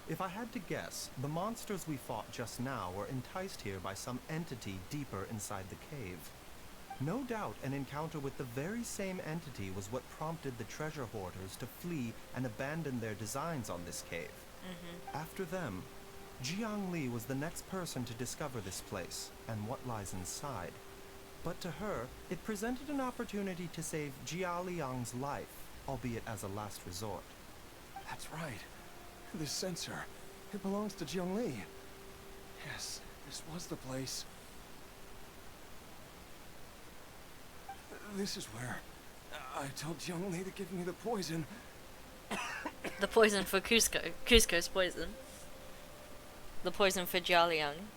If I had to guess, the monsters we fought just now were enticed here by some entity deeper inside the cave. No doubt an encounter with the very same entity was what prompted the treasure hoarders to flee and abandon their designs on this cave. After them, Jiangli was the next person to discover this place and what lies inside. But to her, it presented an opportunity to save Jia Liang's life, albeit as a last resort. That's right. This sensor, it belongs to Jiangli. Yes, this was the place. This is where I told Jiangli to give me the poison. The poison for Cusco. Cusco's poison. The poison for Jialiang.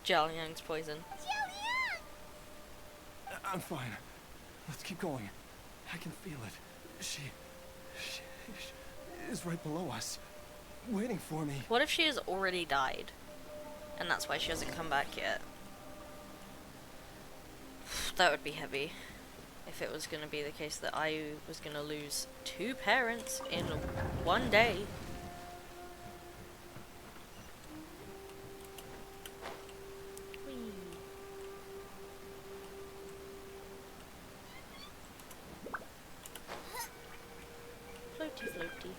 Jialiang's poison. I'm fine. Let's keep going. I can feel it. She is right below us, waiting for me. What if she has already died? And that's why she hasn't come back yet. That would be heavy. If it was going to be the case that Ayu was going to lose 2 parents in one day. Whee. Floaty, floaty.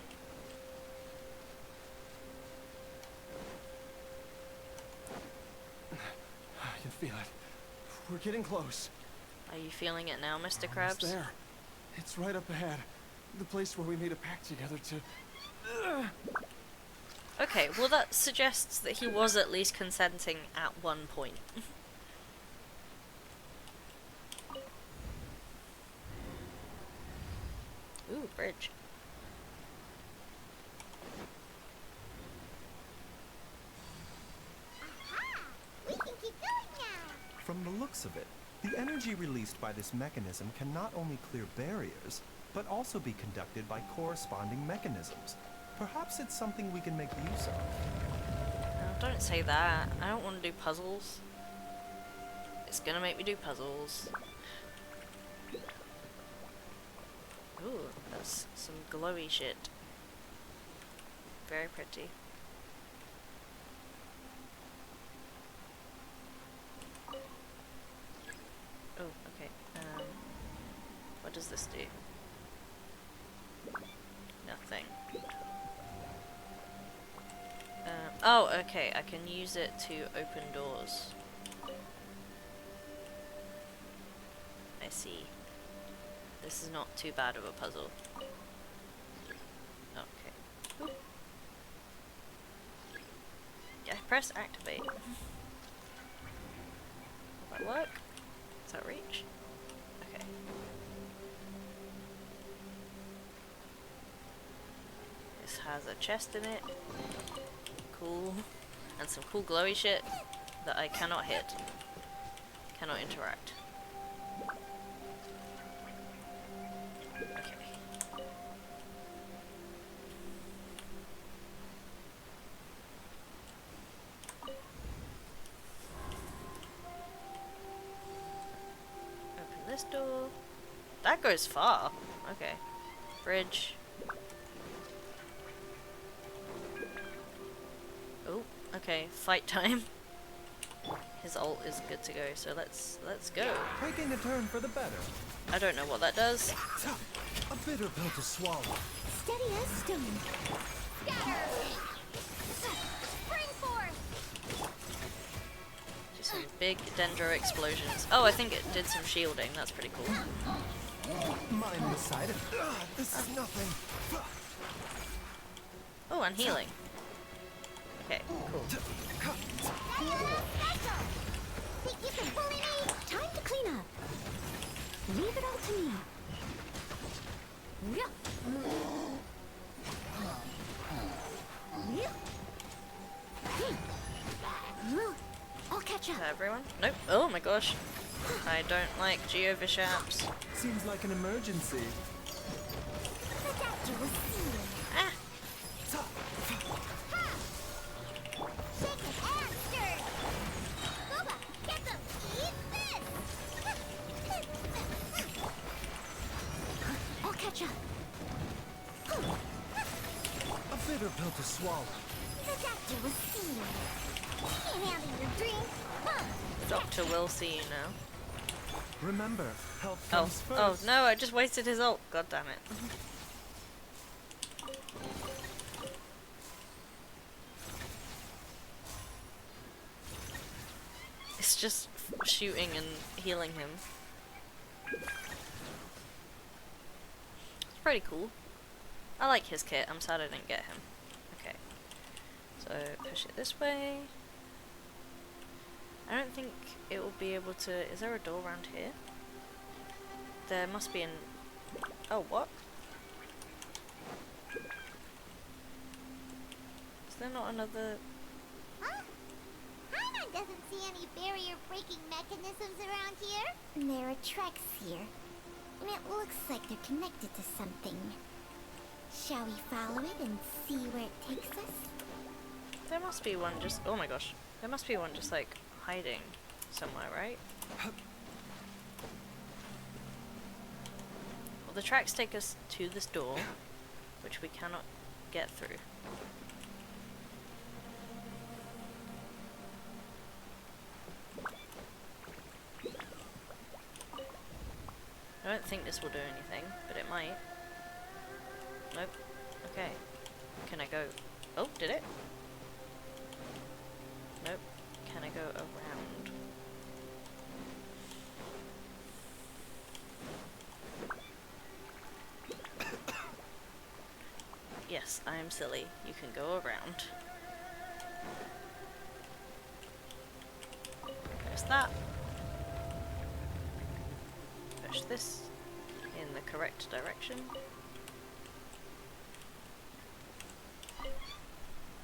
I can feel it. We're getting close. Are you feeling it now, Mr. Almost Krabs? there. It's right up ahead. The place where we made a pact together to... Okay, well that suggests that he was at least consenting at one point. Ooh, bridge. Aha! We can keep going now. From the looks of it, the energy released by this mechanism can not only clear barriers, but also be conducted by corresponding mechanisms. Perhaps it's something we can make use of. Oh, don't say that. I don't want to do puzzles. It's gonna make me do puzzles. Ooh, that's some glowy shit. Very pretty. Oh, okay. What does this do? Nothing. Oh, okay. I can use it to open doors. I see. This is not too bad of a puzzle. Okay. Oop. Yeah, press activate. Will that work? Does that reach? Okay. This has a chest in it. Cool. And some cool glowy shit that I cannot hit. Cannot interact. Okay. Open this door. That goes far. Okay. Bridge. Oh, okay. Fight time. His ult is good to go, so let's go. Taking a turn for the better. I don't know what that does. A bitter pill to swallow. Steady as stone. Scatter! Spring forth! Just some big dendro explosions. Oh, I think it did some shielding. That's pretty cool. Mind the side of this is nothing. Oh, and healing. Okay, cool. Think you can bully me? Time to clean up. Leave it all to me. I'll catch Is up. that everyone? Nope. Oh my gosh. I don't like Geovishaps. Seems like an emergency. The doctor will see you. Ah! Shake it and stir. Boba, get them. Eat this. I'll catch up. A bitter pill to swallow. The doctor will see you. Can't handle your drink. The doctor will see you now. Remember, health Oh, comes oh first. no, I just wasted his ult. God damn it. It's just shooting and healing him. It's pretty cool. I like his kit. I'm sad I didn't get him. Okay. So push it this way. I don't think it will be able to... Is there a door around here? There must be an... Oh, what? Is there not another... Huh? Paimon doesn't see any barrier-breaking mechanisms around here. There are tracks here, and it looks like they're connected to something. Shall we follow it and see where it takes us? There must be one just... Oh my gosh. There must be one just, like, hiding somewhere, right? Well, the tracks take us to this door, which we cannot get through. I don't think this will do anything, but it might. Nope. Okay. Can I go... Oh, did it? Nope. Can I go around? Yes, I am silly. You can go around. There's that. Push this in the correct direction.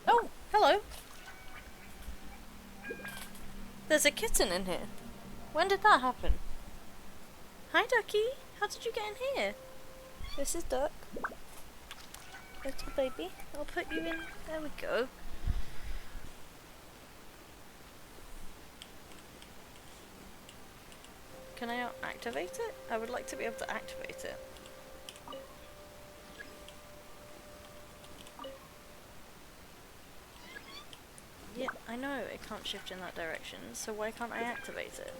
Oh, hello. There's a kitten in here. When did that happen? Hi, Ducky. How did you get in here? This is Duck. Little baby. I'll put you in. There we go. Can I activate it? I would like to be able to activate it. Yeah, I know it can't shift in that direction, so why can't I activate it?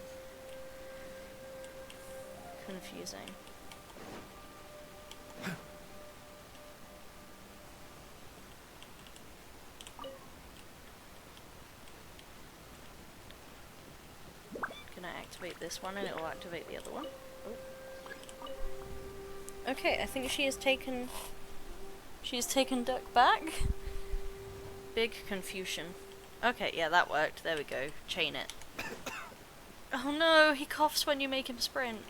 Confusing. Can I activate this one and it will activate the other one? Oh. Okay, I think she has taken Duck back. Big confusion. Okay, yeah, that worked. There we go. Chain it. Oh no, he coughs when you make him sprint.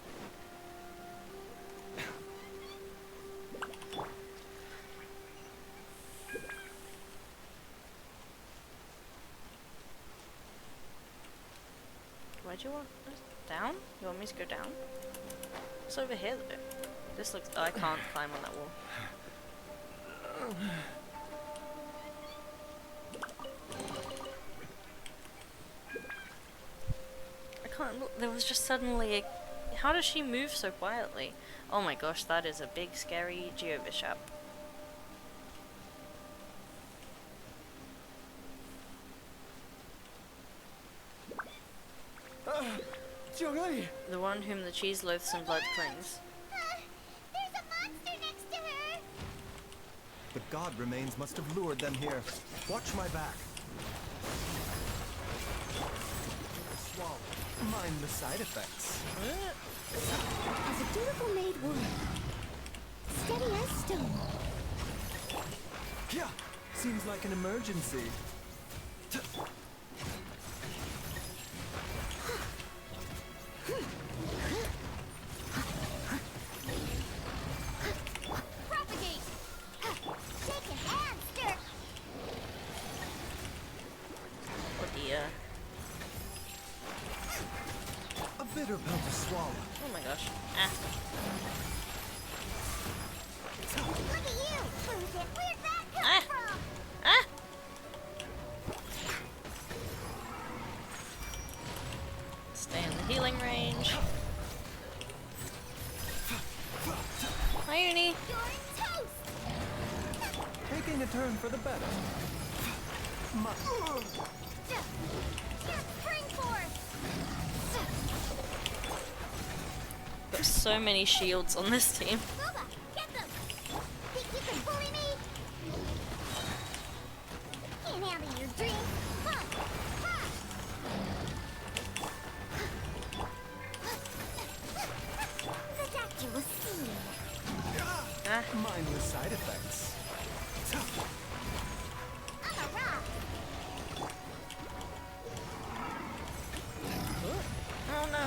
Where do you want us? Down? You want me to go down? What's over here though? This looks... Oh, I can't climb on that wall. There was just suddenly a... How does she move so quietly? Oh my gosh, that is a big scary Geovishap. Jiangli! The one whom the cheese loathsome blood clings. There's a monster next to her! The god remains must have lured them here. Watch my back. Swallow. Mind the side effects. As a dutiful maid woman, steady as stone. Yeah, seems like an emergency. Propagate! Shake your hand, stir! Oh dear. A bitter pill to swallow. Oh my gosh. Ah. Look at you! Where'd that come Ah! from? Ah! Stay in the healing range. Hi, Uni. You're toast! Taking a turn for the better. Here, spring force! There's so many shields on this team. Bubba, get them! Think you can bully me? Can't handle your dreams. Huh. Ha. The doctor will see you. Ah. Mindless side effects. I'm a rock. Oh no.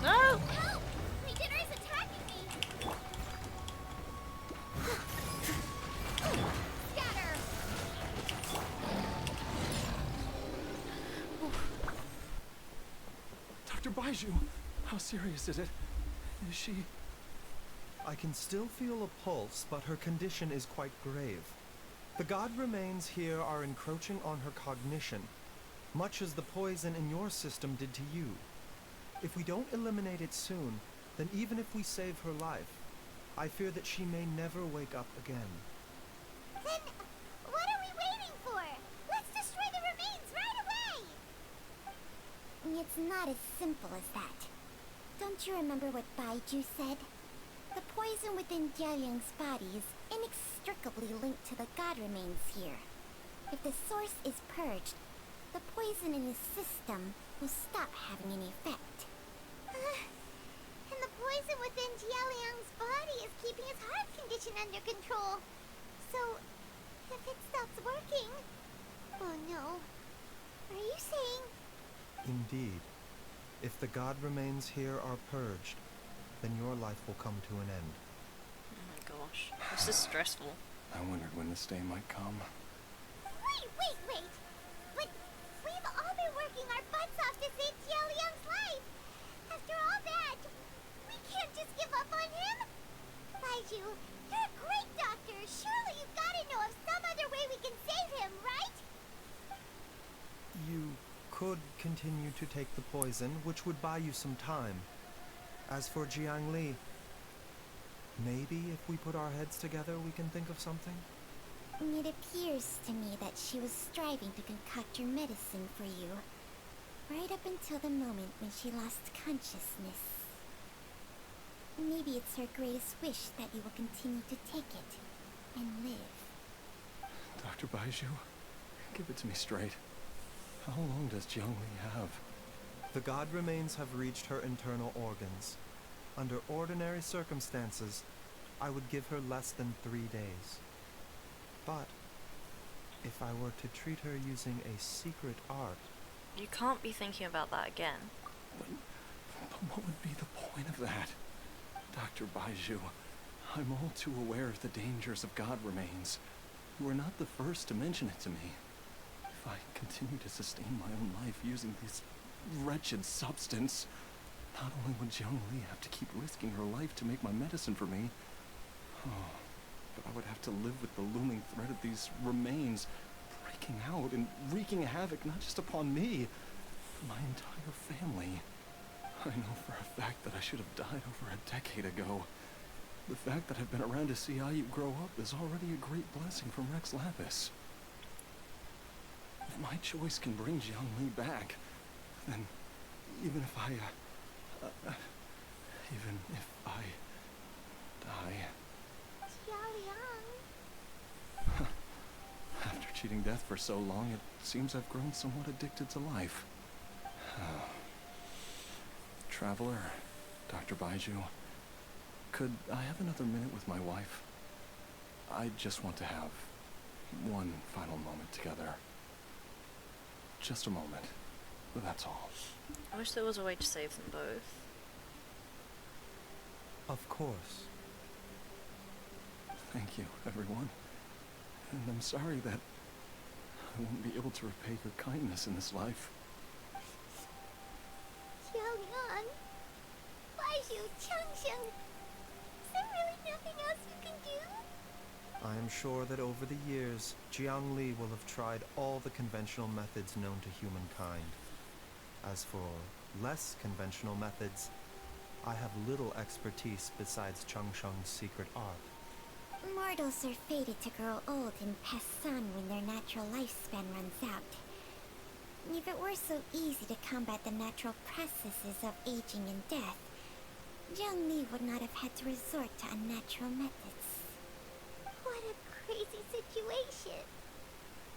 No! Help! My dinner is attacking me. Scatter! Dr. Baizhu, how serious is it? Is she... I can still feel a pulse, but her condition is quite grave. The god remains here are encroaching on her cognition, much as the poison in your system did to you. If we don't eliminate it soon, then even if we save her life, I fear that she may never wake up again. Then, what are we waiting for? Let's destroy the remains right away! It's not as simple as that. Don't you remember what Baizhu said? The poison within Jiaoyang's body is inextricably linked to the god remains here. If the source is purged, the poison in his system will stop having any effect. And the poison within Jiaoyang's body is keeping his heart condition under control. So, if it stops working... Oh no. Are you saying... Indeed. If the god remains here are purged, then your life will come to an end. Oh my gosh. This is stressful. I wondered when this day might come. Wait! But we've all been working our butts off to save Jialiang's life! After all that, we can't just give up on him! Baizhu, you're a great doctor! Surely you've gotta know of some other way we can save him, right? You could continue to take the poison, which would buy you some time. As for Jiangli, maybe if we put our heads together we can think of something? It appears to me that she was striving to concoct your medicine for you, right up until the moment when she lost consciousness. Maybe it's her greatest wish that you will continue to take it and live. Dr. Baizhu, give it to me straight. How long does Jiangli have? The god remains have reached her internal organs. Under ordinary circumstances, I would give her less than 3 days. But if I were to treat her using a secret art... You can't be thinking about that again. But what would be the point of that? Dr. Baizhu, I'm all too aware of the dangers of god remains. You are not the first to mention it to me. If I continue to sustain my own life using this wretched substance, not only would Jiangli have to keep risking her life to make my medicine for me, but I would have to live with the looming threat of these remains breaking out and wreaking havoc not just upon me, but my entire family. I know for a fact that I should have died over a decade ago. The fact that I've been around to see how you grow up is already a great blessing from Rex Lapis. If my choice can bring Jiangli back, then even if I die... Jialiang. After cheating death for so long, it seems I've grown somewhat addicted to life. Traveler, Dr. Baizhu, could I have another minute with my wife? I just want to have one final moment together. Just a moment. That's all. I wish there was a way to save them both. Of course. Thank you, everyone. And I'm sorry that I won't be able to repay your kindness in this life. Jialiang. Baizhu, Changsheng. Is there really nothing else you can do? I am sure that over the years, Jiangli will have tried all the conventional methods known to humankind. As for less conventional methods, I have little expertise besides Changsheng's secret art. Mortals are fated to grow old and pass on when their natural lifespan runs out. If it were so easy to combat the natural processes of aging and death, Jiangli would not have had to resort to unnatural methods. What a crazy situation!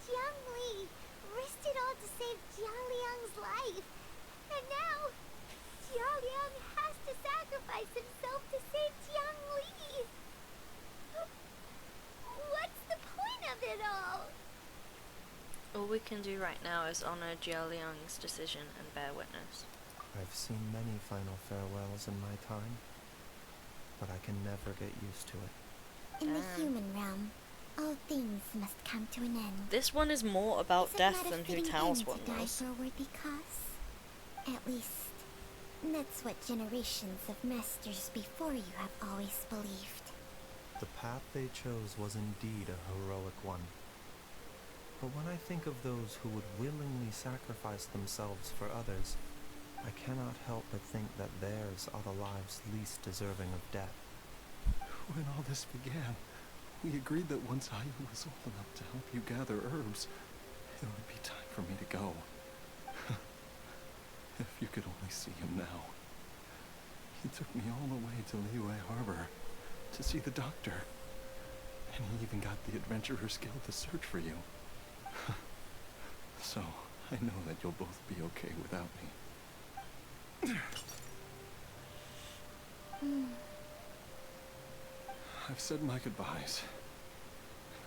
Jiangli risked it all to save Jialiang's life, and now Jialiang has to sacrifice himself to save Jiangli! What's the point of it all? All we can do right now is honor Jialiang's decision and bear witness. I've seen many final farewells in my time, but I can never get used to it. In the human realm, all things must come to an end. This one is more about Is it death not a than Hu fitting Tao's end one to die was. for a worthy cause? At least, that's what generations of masters before you have always believed. The path they chose was indeed a heroic one. But when I think of those who would willingly sacrifice themselves for others, I cannot help but think that theirs are the lives least deserving of death. When all this began, we agreed that once I was old enough to help you gather herbs, it would be time for me to go. If you could only see him now. He took me all the way to Liyue Harbor to see the doctor. And he even got the Adventurer's Guild to search for you. So, I know that you'll both be okay without me. I've said my goodbyes.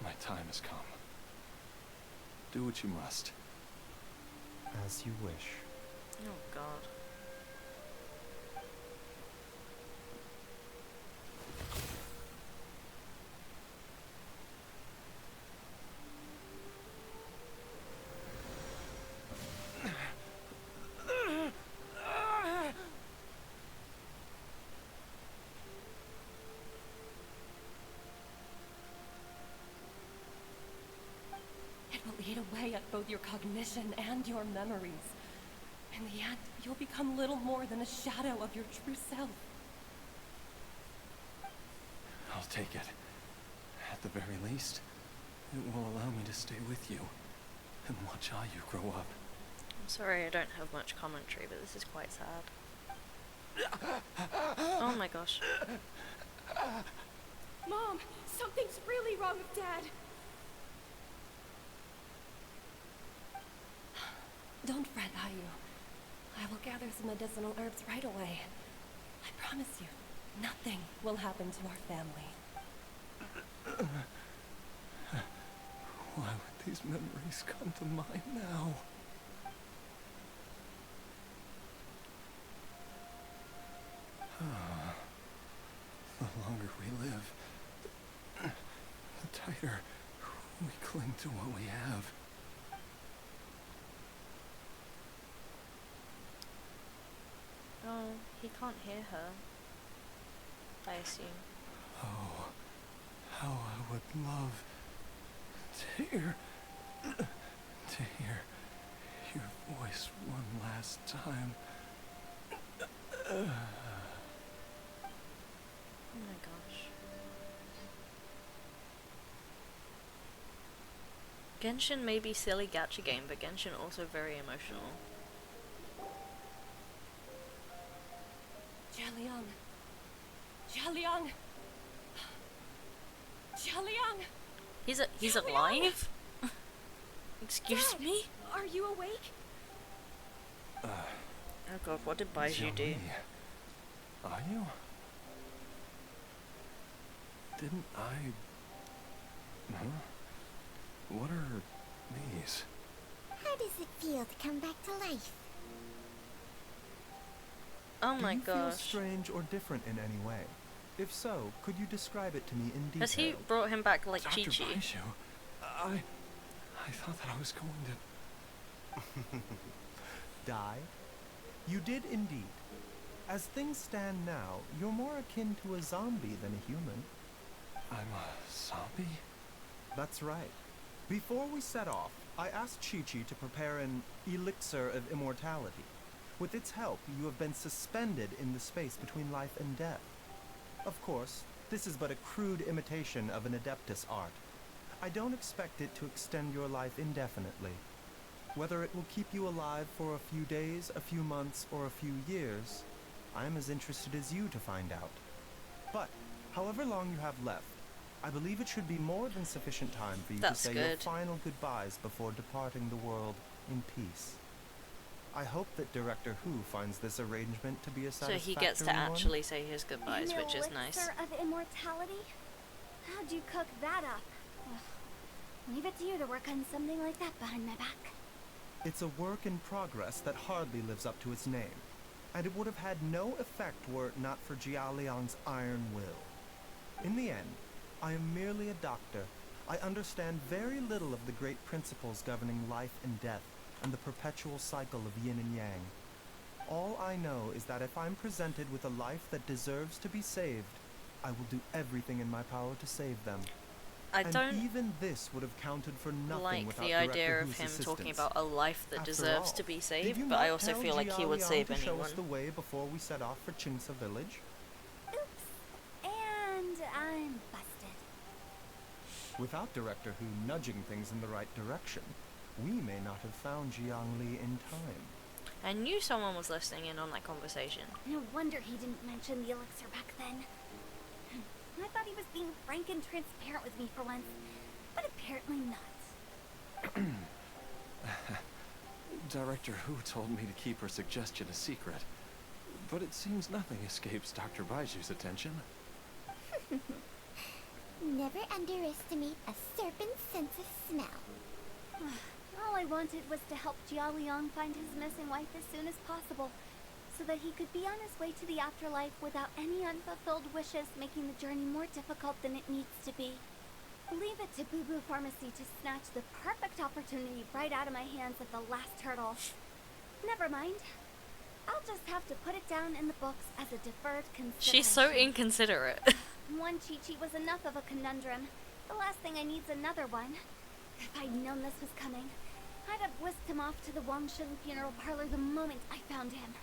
My time has come. Do what you must. As you wish. Oh god. eat away at both your cognition and your memories. In the end, you'll become little more than a shadow of your true self. I'll take it. At the very least, it will allow me to stay with you and watch how you grow up. I'm sorry I don't have much commentary, but this is quite sad. Oh my gosh. Mom, something's really wrong with Dad. Don't fret, Hayu. I will gather some medicinal herbs right away. I promise you, nothing will happen to our family. Why would these memories come to mind now? The longer we live, the tighter we cling to what we have. Oh, he can't hear her. I assume. Oh, how I would love to hear your voice one last time. Oh my gosh. Genshin may be silly gacha game, but Genshin also very emotional. Jialiang! Jialiang! Jialiang! He's alive? Excuse Dad, me? Are you awake? Oh god, what did Baizhu do? Are you? Didn't I... Huh? What are these? How does it feel to come back to life? Oh my Do you feel gosh. strange or different in any way? If so, could you describe it to me in detail? Has he brought him back like Dr. Chi-Chi? Baizhu, I thought that I was going to... Die? You did indeed. As things stand now, you're more akin to a zombie than a human. I'm a zombie? That's right. Before we set off, I asked Chi-Chi to prepare an elixir of immortality. With its help, you have been suspended in the space between life and death. Of course, this is but a crude imitation of an Adeptus art. I don't expect it to extend your life indefinitely. Whether it will keep you alive for a few days, a few months, or a few years, I am as interested as you to find out. But, however long you have left, I believe it should be more than sufficient time for you That's to say your good. final goodbyes before departing the world in peace. I hope that Director Who finds this arrangement to be a So satisfactory he gets to one. actually say his goodbyes, which is nice. Elixir of immortality? How'd you cook that up? Ugh. Leave it to you to work on something like that behind my back. It's a work in progress that hardly lives up to its name, and it would have had no effect were it not for Jialiang's iron will. In the end, I am merely a doctor. I understand very little of the great principles governing life and death, and the perpetual cycle of yin and yang. All I know is that if I'm presented with a life that deserves to be saved, I will do everything in my power to save them. I And don't even this would have counted for nothing like without the idea Director of Who's him talking assistance. about a life that After deserves all, to be did saved, you but I not also tell feel like he would Jialiang save to show anyone. us the way before we set off for Chingsa village? Oops. And I'm busted. Without Director Who nudging things in the right direction, we may not have found Jiangli in time. I knew someone was listening in on that conversation. No wonder he didn't mention the elixir back then. I thought he was being frank and transparent with me for once, but apparently not. Director Who told me to keep her suggestion a secret, but it seems nothing escapes Dr. Baizhu's attention. Never underestimate a serpent's sense of smell. All I wanted was to help Jialiang find his missing wife as soon as possible, so that he could be on his way to the afterlife without any unfulfilled wishes making the journey more difficult than it needs to be. Leave it to Boo Boo Pharmacy to snatch the perfect opportunity right out of my hands at the last hurdle. Never mind. I'll just have to put it down in the books as a deferred consideration. She's so inconsiderate. One Chi-Chi was enough of a conundrum. The last thing I need's another one. If I'd known this was coming, I'd have whisked him off to the Wangshen funeral parlor the moment I found him.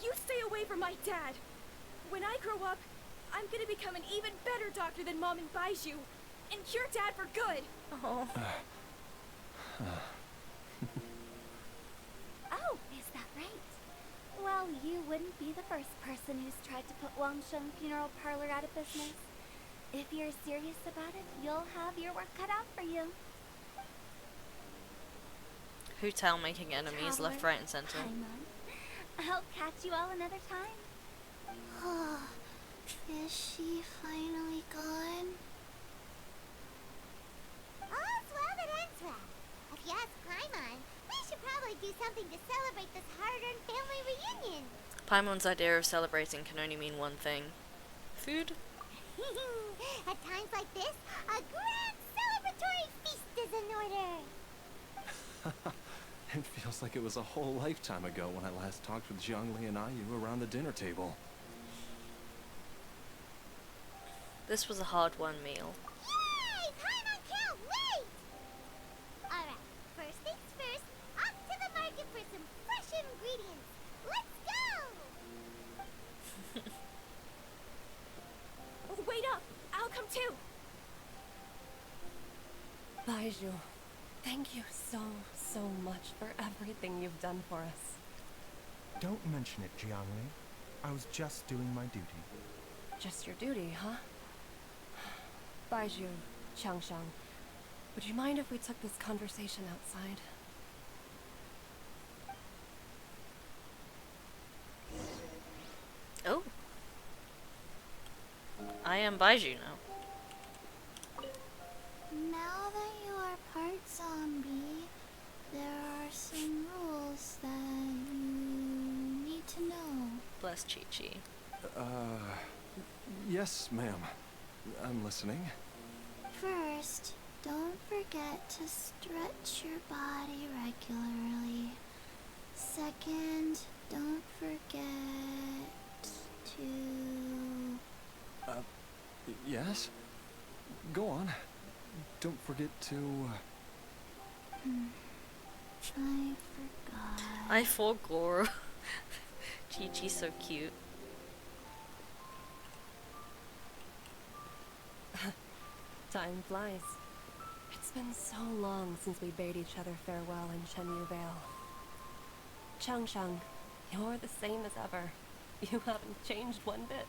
You stay away from my dad! When I grow up, I'm gonna become an even better doctor than Mom and Baizhu, and cure Dad for good! Oh. Oh, is that right? Well, you wouldn't be the first person who's tried to put Wangshen Funeral Parlor out of business. If you're serious about it, you'll have your work cut out for you. Hotel making enemies left, right, and center. I'll catch you all another time. Oh, is she finally gone? All's well that ends well. If you ask Paimon, we should probably do something to celebrate this hard-earned family reunion. Paimon's idea of celebrating can only mean one thing. Food? At times like this, a grand celebratory feast is in order. It feels like it was a whole lifetime ago when I last talked with Zhongli and Ayu around the dinner table. This was a hard-won meal. Yay! Paimon can't wait! Alright, first things first, off to the market for some fresh ingredients. Let's go! Wait up! I'll come too! Baizhu, thank you so much for everything you've done for us. Don't mention it, Jiangli. I was just doing my duty. Just your duty, huh? Baizhu, Changshang, would you mind if we took this conversation outside? Oh. I am Baizhu now. Now that you are part zombie, there are some rules that you need to know. Bless Chi-Chi. Yes, ma'am. I'm listening. First, don't forget to stretch your body regularly. Second, don't forget to... Yes? Go on. Don't forget to... I forgot. I forgot. Chi-Chi's so cute. Time flies. It's been so long since we bade each other farewell in Shenyu Vale. Changshang, you're the same as ever. You haven't changed one bit.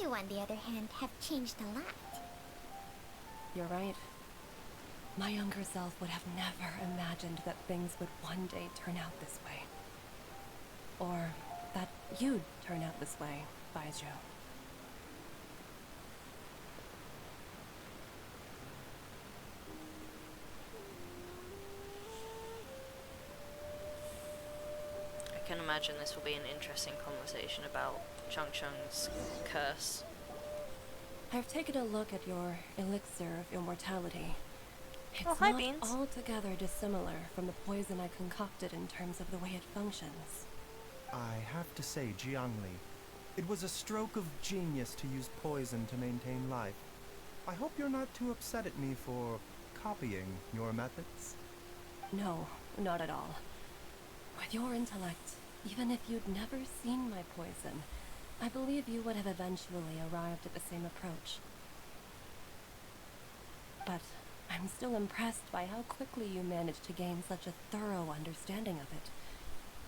You, on the other hand, have changed a lot. You're right. My younger self would have never imagined that things would one day turn out this way. Or that you'd turn out this way, Baizhu. I can imagine this will be an interesting conversation about Changsheng's curse. I've taken a look at your elixir of immortality. It's Oh, hi, not Beans. altogether dissimilar from the poison I concocted in terms of the way it functions. I have to say, Jiangli, it was a stroke of genius to use poison to maintain life. I hope you're not too upset at me for copying your methods. No, not at all. With your intellect, even if you'd never seen my poison, I believe you would have eventually arrived at the same approach. But I'm still impressed by how quickly you managed to gain such a thorough understanding of it.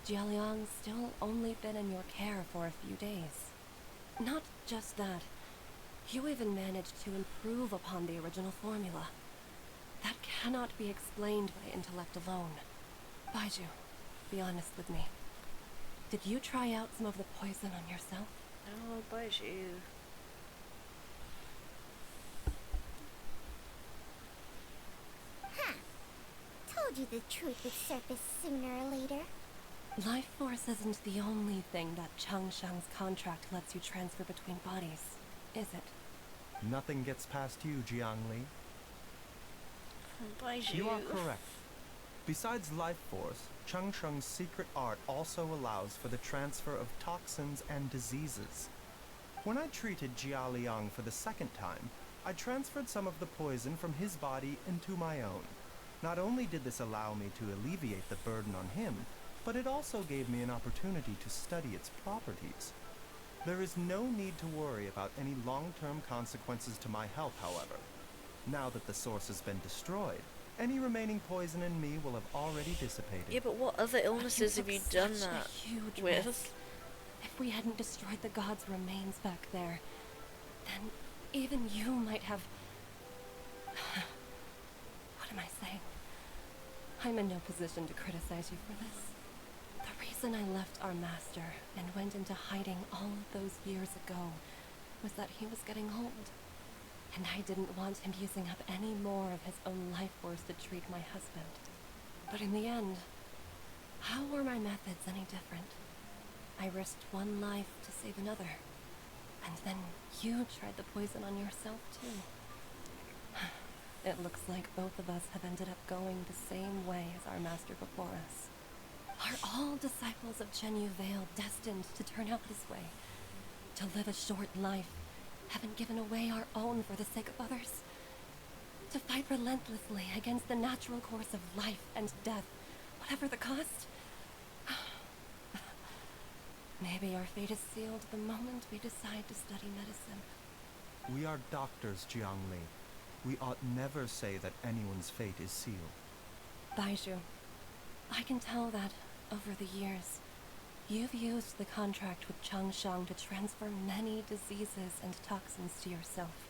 Jialiang's still only been in your care for a few days. Not just that, you even managed to improve upon the original formula. That cannot be explained by intellect alone. Baizhu, be honest with me. Did you try out some of the poison on yourself? Oh, Baizhu. Huh. Told you the truth would surface sooner or later. Life force isn't the only thing that Changshang's contract lets you transfer between bodies, is it? Nothing gets past you, Jiangli. Baizhu. You are correct. Besides life force, Changsheng's secret art also allows for the transfer of toxins and diseases. When I treated Jia Liang for the second time, I transferred some of the poison from his body into my own. Not only did this allow me to alleviate the burden on him, but it also gave me an opportunity to study its properties. There is no need to worry about any long-term consequences to my health, however. Now that the source has been destroyed, any remaining poison in me will have already dissipated. Yeah, but what other illnesses have you done that huge with? risk. If we hadn't destroyed the god's remains back there, then even you might have... What am I saying? I'm in no position to criticize you for this. The reason I left our master and went into hiding all of those years ago was that he was getting old. And I didn't want him using up any more of his own life force to treat my husband. But in the end, how were my methods any different? I risked one life to save another. And then you tried the poison on yourself too. It looks like both of us have ended up going the same way as our master before us. Are all disciples of Chenyu Vale destined to turn out this way? To live a short life, having given away our own for the sake of others? To fight relentlessly against the natural course of life and death, whatever the cost? Maybe our fate is sealed the moment we decide to study medicine. We are doctors, Jiangli. We ought never say that anyone's fate is sealed. Baizhu, I can tell that, over the years, you've used the contract with Changshang to transfer many diseases and toxins to yourself.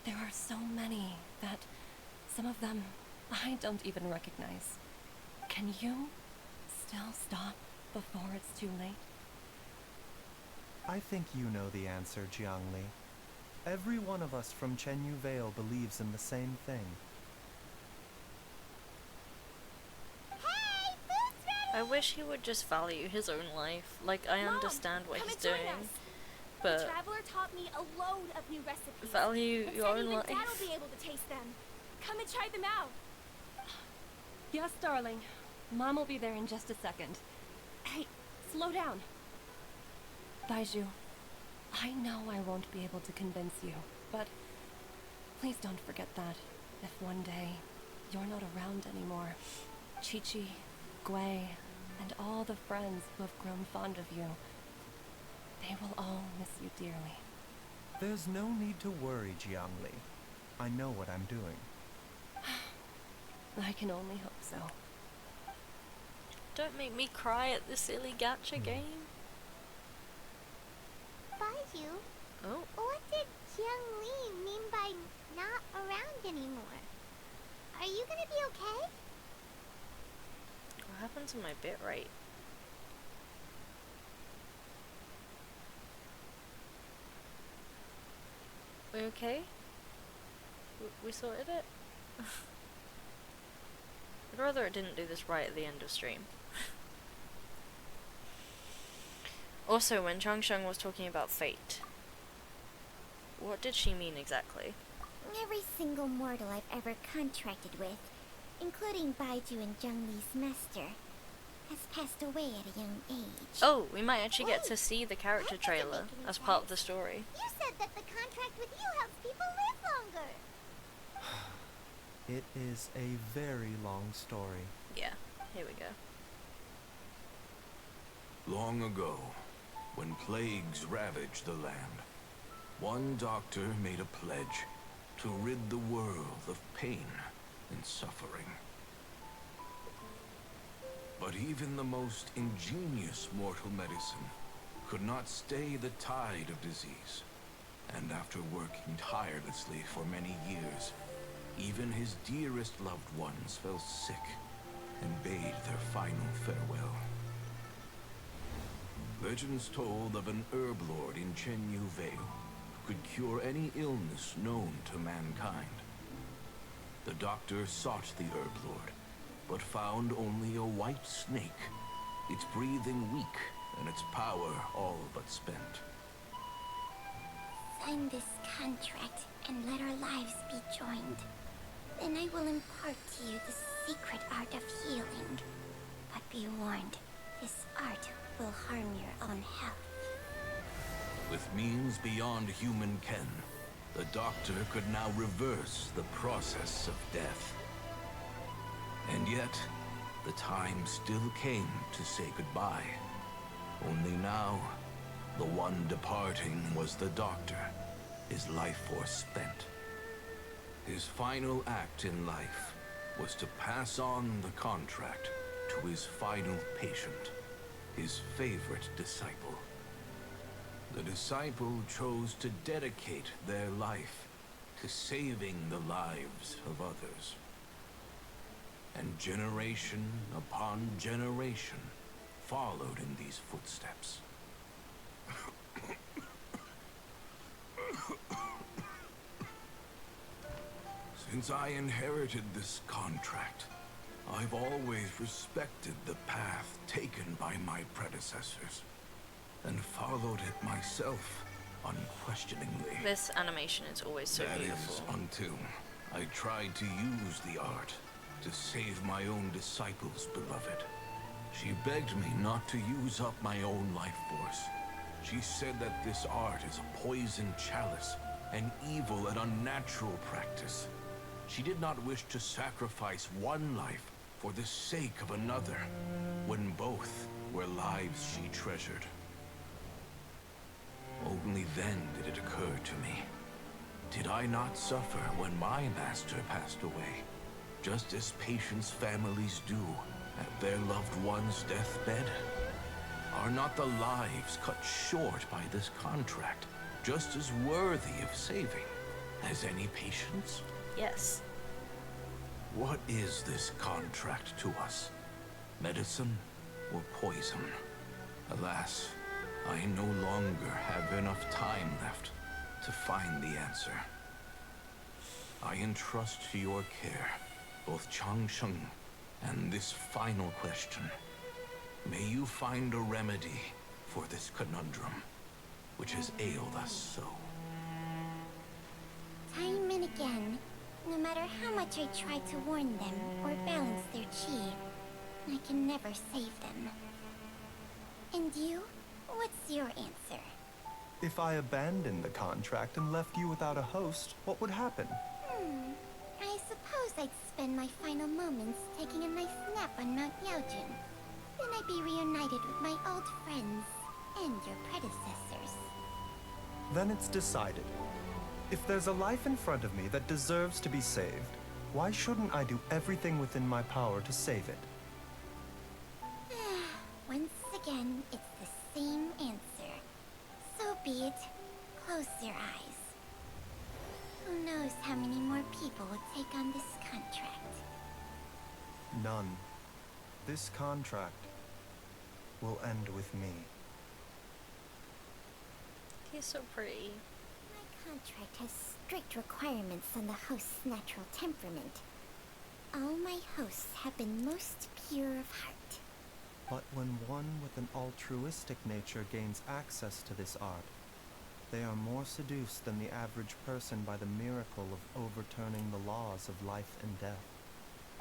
There are so many that, some of them, I don't even recognize. Can you still stop before it's too late? I think you know the answer, Jiangli. Every one of us from Chenyu Vale believes in the same thing. Hey, food's ready! I wish he would just value his own life. Like, I Mom, understand what come he's and join doing, us. The but traveler taught me a load of new recipes. value And your said own even life. Dad will be able to taste them. Come and try them out. Yes, darling. Mom will be there in just a second. Hey, slow down. Baizhu, I know I won't be able to convince you, but please don't forget that if one day you're not around anymore, Chi-Chi, Gui, and all the friends who have grown fond of you, they will all miss you dearly. There's no need to worry, Jiangli. I know what I'm doing. I can only hope so. Don't make me cry at this silly gacha game. Baizhu, Oh, what did Jiang Li mean by not around anymore? Are you gonna be okay? what happened to my bitrate? We okay? We sorted it? I'd rather it didn't do this right at the end of stream. Also, when Changsheng was talking about fate, what did she mean exactly? Every single mortal I've ever contracted with, including Baizhu and Zheng Li's master, has passed away at a young age. Oh, we might actually get to Wait, see the character that doesn't trailer make any as part of sense. the story. You said that the contract with you helps people live longer. It is a very long story. Yeah, here we go. Long ago, when plagues ravaged the land, one doctor made a pledge to rid the world of pain and suffering. But even the most ingenious mortal medicine could not stay the tide of disease. And after working tirelessly for many years, even his dearest loved ones fell sick and bade their final farewell. Legends told of an herb lord in Chenyu Vale who could cure any illness known to mankind. The doctor sought the herb lord, but found only a white snake, its breathing weak and its power all but spent. Sign this contract and let our lives be joined. Then I will impart to you the secret art of healing. But be warned, this art will harm your own health. With means beyond human ken, The doctor could now reverse the process of death. And yet, the time still came to say goodbye. Only now, the one departing was the doctor, his life force spent. His final act in life was to pass on the contract to his final patient, his favorite disciple. The disciple chose to dedicate their life to saving the lives of others. And generation upon generation followed in these footsteps. Since I inherited this contract, I've always respected the path taken by my predecessors, and followed it myself unquestioningly. This animation is always so beautiful. That is until I tried to use the art to save my own disciple's beloved. She begged me not to use up my own life force. She said that this art is a poison chalice, an evil and unnatural practice. She did not wish to sacrifice one life for the sake of another, when both were lives she treasured. Only then did it occur to me. Did I not suffer when my master passed away, just as patients' families do at their loved one's deathbed? Are not the lives cut short by this contract just as worthy of saving as any patients? Yes. What is this contract to us? Medicine or poison? Alas, I no longer have enough time left to find the answer. I entrust to your care both Changsheng and this final question. May you find a remedy for this conundrum, which has ailed us so. Time and again, no matter how much I try to warn them or balance their chi, I can never save them. And you? What's your answer? If I abandoned the contract and left you without a host, what would happen? I suppose I'd spend my final moments taking a nice nap on Mount Yaojun. Then I'd be reunited with my old friends and your predecessors. Then it's decided. If there's a life in front of me that deserves to be saved, why shouldn't I do everything within my power to save it? Once again, it's the same answer. So be it. Close your eyes. Who knows how many more people will take on this contract? None. This contract will end with me. He's so pretty. My contract has strict requirements on the host's natural temperament. All my hosts have been most pure of heart. But when one with an altruistic nature gains access to this art, they are more seduced than the average person by the miracle of overturning the laws of life and death.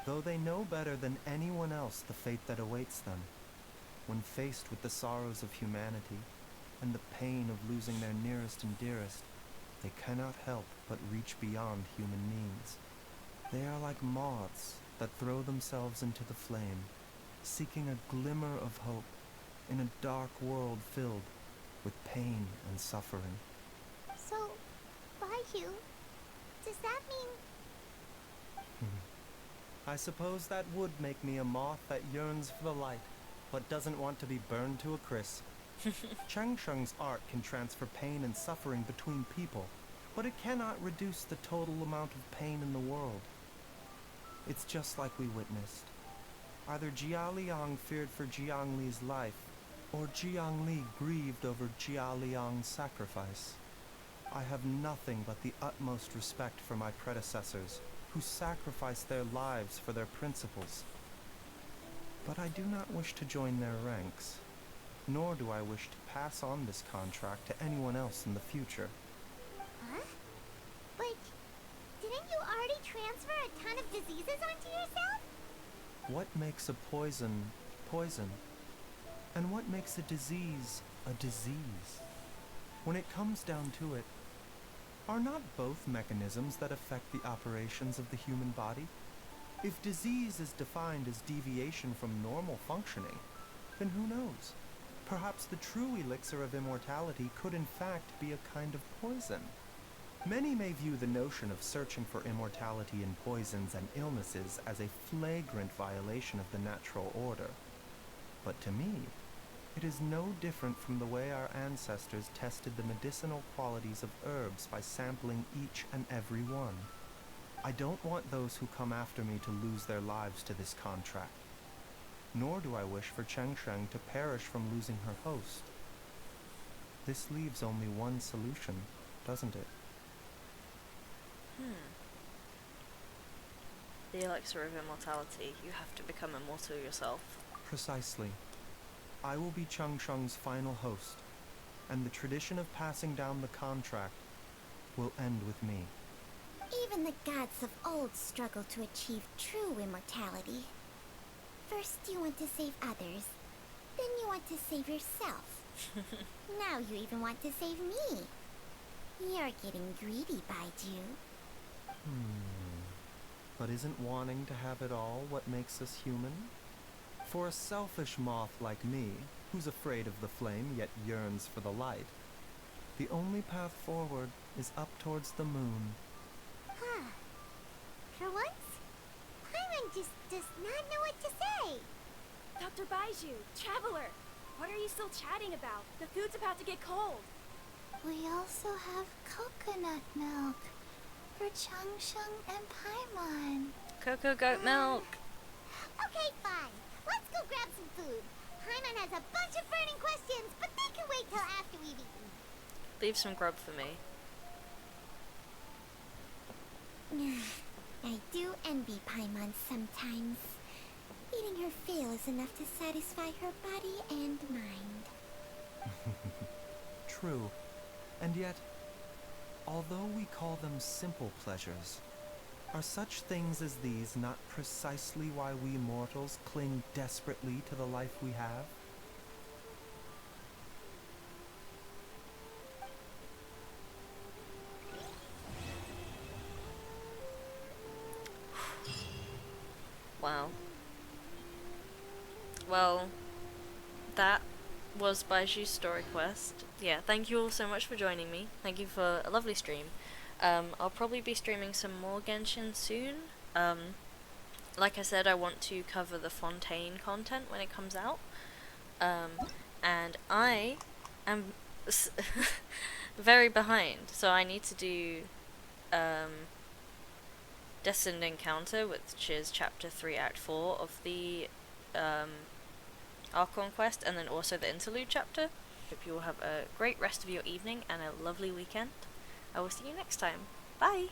Though they know better than anyone else the fate that awaits them, when faced with the sorrows of humanity and the pain of losing their nearest and dearest, they cannot help but reach beyond human means. They are like moths that throw themselves into the flame, seeking a glimmer of hope in a dark world filled with pain and suffering. So, Baizhu, does that mean... I suppose that would make me a moth that yearns for the light, but doesn't want to be burned to a crisp. Changsheng's art can transfer pain and suffering between people, but it cannot reduce the total amount of pain in the world. It's just like we witnessed. Either Jia Liang feared for Jiang Li's life, or Jiang Li grieved over Jia Liang's sacrifice. I have nothing but the utmost respect for my predecessors, who sacrificed their lives for their principles. But I do not wish to join their ranks, nor do I wish to pass on this contract to anyone else in the future. Huh? But didn't you already transfer a ton of diseases onto yourself? What makes a poison, poison? And what makes a disease, a disease? When it comes down to it, Are not both mechanisms that affect the operations of the human body? If disease is defined as deviation from normal functioning, then who knows? Perhaps the true elixir of immortality could in fact be a kind of poison. Many may view the notion of searching for immortality in poisons and illnesses as a flagrant violation of the natural order. But to me, it is no different from the way our ancestors tested the medicinal qualities of herbs by sampling each and every one. I don't want those who come after me to lose their lives to this contract. Nor do I wish for Chengsheng to perish from losing her host. This leaves only one solution, doesn't it? The elixir of immortality. You have to become immortal yourself. Precisely. I will be Chengsheng's final host, and the tradition of passing down the contract will end with me. Even the gods of old struggled to achieve true immortality. First you want to save others, then you want to save yourself. Now you even want to save me. You're getting greedy, Baizhu. But isn't wanting to have it all what makes us human? For a selfish moth like me, who's afraid of the flame yet yearns for the light, the only path forward is up towards the moon. Huh. For once, Paimon just does not know what to say. Dr. Baizhu, Traveler, what are you still chatting about? The food's about to get cold. We also have coconut milk for Changsheng and Paimon. Cocoa goat milk. Okay, fine. Let's go grab some food. Paimon has a bunch of burning questions, but they can wait till after we've eaten. Leave some grub for me. I do envy Paimon sometimes. Eating her fill is enough to satisfy her body and mind. True. And yet, although we call them simple pleasures, are such things as these not precisely why we mortals cling desperately to the life we have? Wow. Well, that was Baizhu's story quest. Yeah, thank you all so much for joining me. Thank you for a lovely stream. I'll probably be streaming some more Genshin soon. Like I said, I want to cover the Fontaine content when it comes out. And I am very behind, so I need to do Destined Encounter, which is chapter 3 act 4 of the Archon quest, and then also the interlude chapter. Hope you all have a great rest of your evening and a lovely weekend. I will see you next time. Bye!